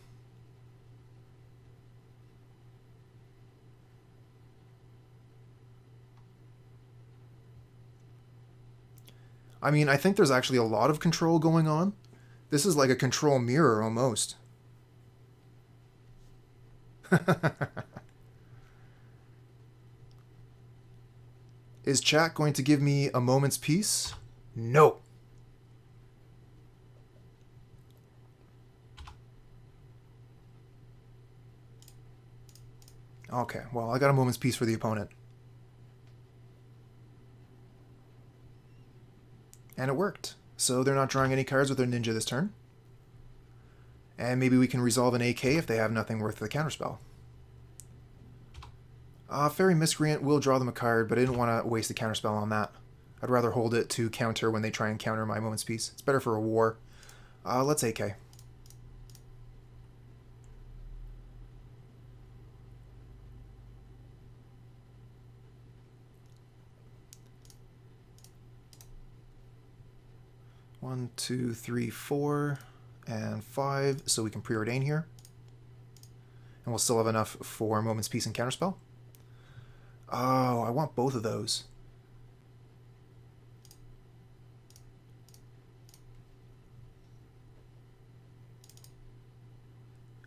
I mean, I think there's actually a lot of control going on. This is like a control mirror, almost. Is chat going to give me a moment's peace? No. Okay, well, I got a moment's peace for the opponent. And it worked. So they're not drawing any cards with their ninja this turn. And maybe we can resolve an AK if they have nothing worth the counterspell. Fairy Miscreant will draw them a card, but I didn't want to waste a counterspell on that. I'd rather hold it to counter when they try and counter my moment's peace. It's better for a war. Let's AK. 1, 2, 3, 4, and 5, so we can Preordain here. And we'll still have enough for Moment's Peace and Counterspell. Oh, I want both of those.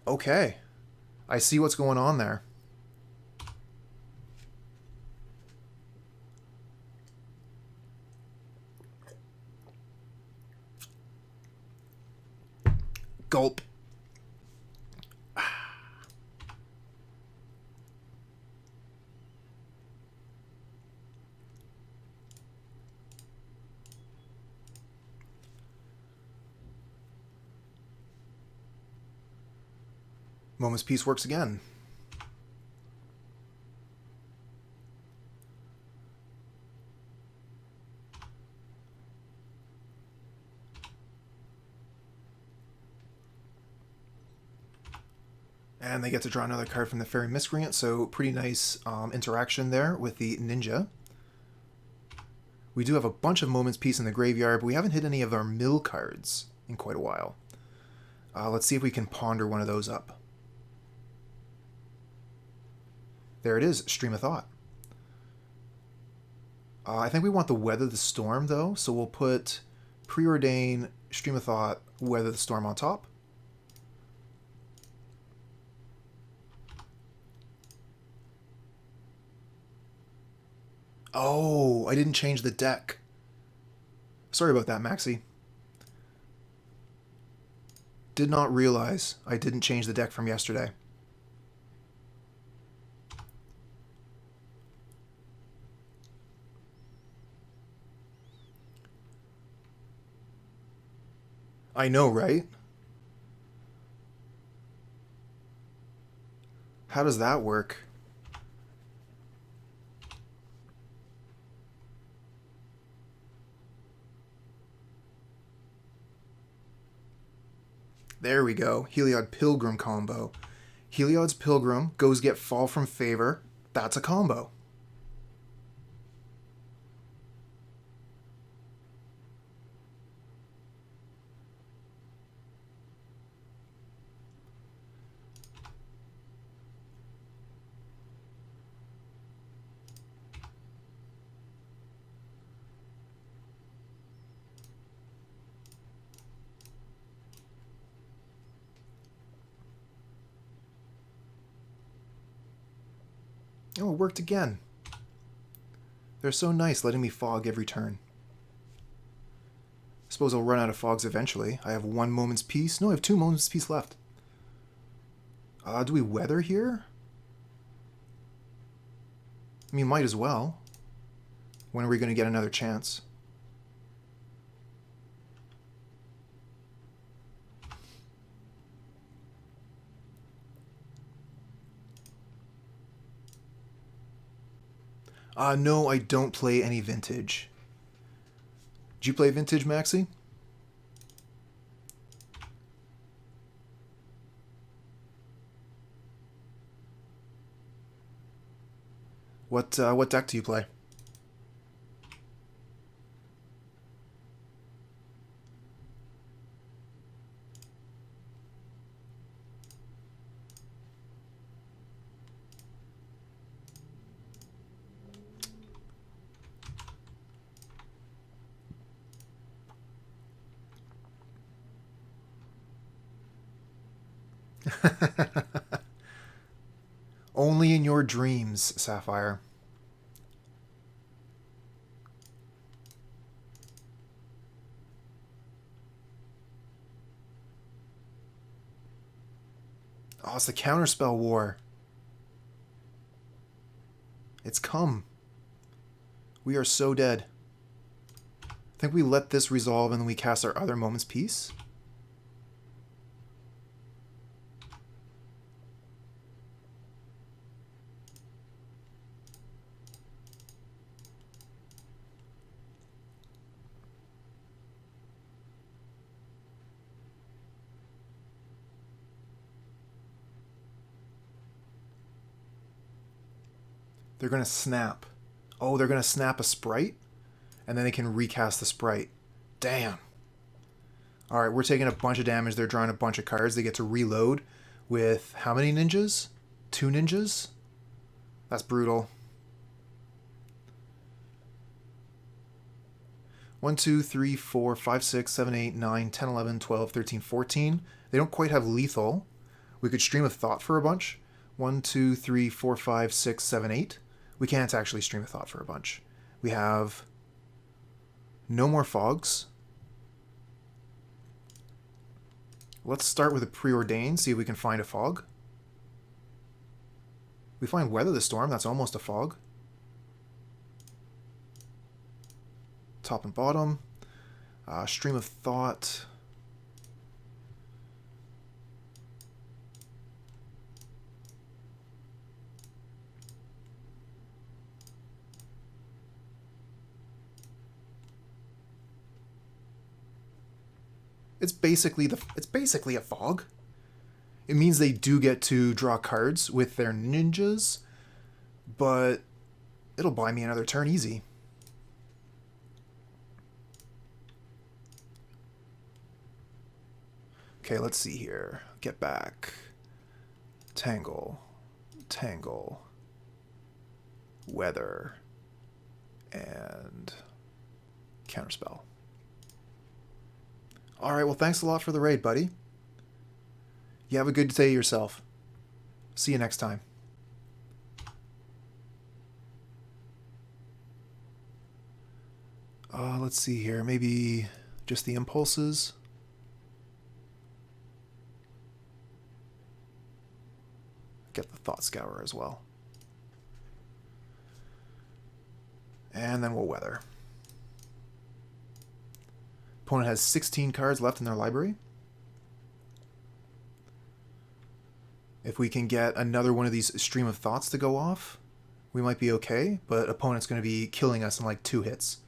Okay. I see what's going on there. Gulp. Moment's Peace works again. And they get to draw another card from the Fairy Miscreant, so pretty nice interaction there with the Ninja. We do have a bunch of Moment's Peace in the graveyard, but we haven't hit any of our mill cards in quite a while. Let's see if we can ponder one of those up. There it is, Stream of Thought. I think we want the Weather the Storm, though, so we'll put Preordain, Stream of Thought, Weather the Storm on top. Oh, I didn't change the deck. Sorry about that, Maxi. Did not realize I didn't change the deck from yesterday. I know, right? How does that work? There we go. Heliod Pilgrim combo. Heliod's Pilgrim goes get Fall from Favor. That's a combo. Oh, it worked again. They're so nice letting me fog every turn. I suppose I'll run out of fogs eventually. I have 1 Moment's Peace. No, I have 2 Moment's Peace left. Do we weather here? I mean, might as well. When are we going to get another chance? No, I don't play any Vintage. Do you play Vintage, Maxi? What deck do you play? Only in your dreams, Sapphire. Oh, it's the Counterspell War. It's come. We are so dead. I think we let this resolve and then we cast our other Moment's Peace. They're going to snap. Oh, they're going to snap a Sprite? And then they can recast the Sprite. Damn. Alright, we're taking a bunch of damage. They're drawing a bunch of cards. They get to reload with how many ninjas? 2 ninjas? That's brutal. 1, 2, 3, 4, 5, 6, 7, 8, 9, 10, 11, 12, 13, 14. They don't quite have lethal. We could Stream of Thought for a bunch. 1, 2, 3, 4, 5, 6, 7, 8. We can't actually Stream of Thought for a bunch. We have no more fogs. Let's start with a Preordain, see if we can find a fog. We find Weather the Storm, that's almost a fog. Top and bottom. Stream of Thought. It's basically a fog. It means they do get to draw cards with their ninjas, but it'll buy me another turn easy. Okay, let's see here. Get back. Tangle. Tangle. Weather. And Counterspell. Alright, well thanks a lot for the raid, buddy. You have a good day yourself. See you next time. Let's see here. Maybe just the impulses. Get the Thought Scour as well. And then we'll weather. Opponent has 16 cards left in their library. If we can get another one of these Stream of Thoughts to go off, we might be okay, but opponent's going to be killing us in like 2 hits.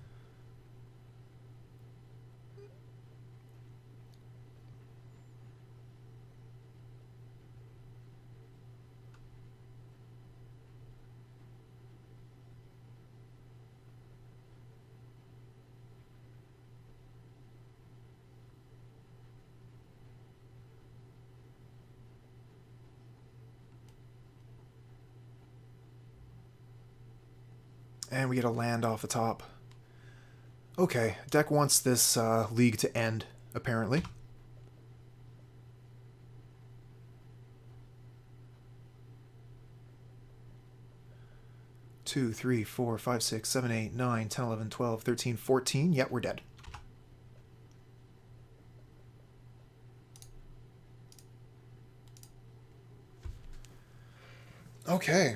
And we get a land off the top. Okay, deck wants this league to end, apparently. Two, 3, 4, 5, 6, 7, 8, 9, 10, 11, 12, 13, 14. Yep, we're dead. Okay.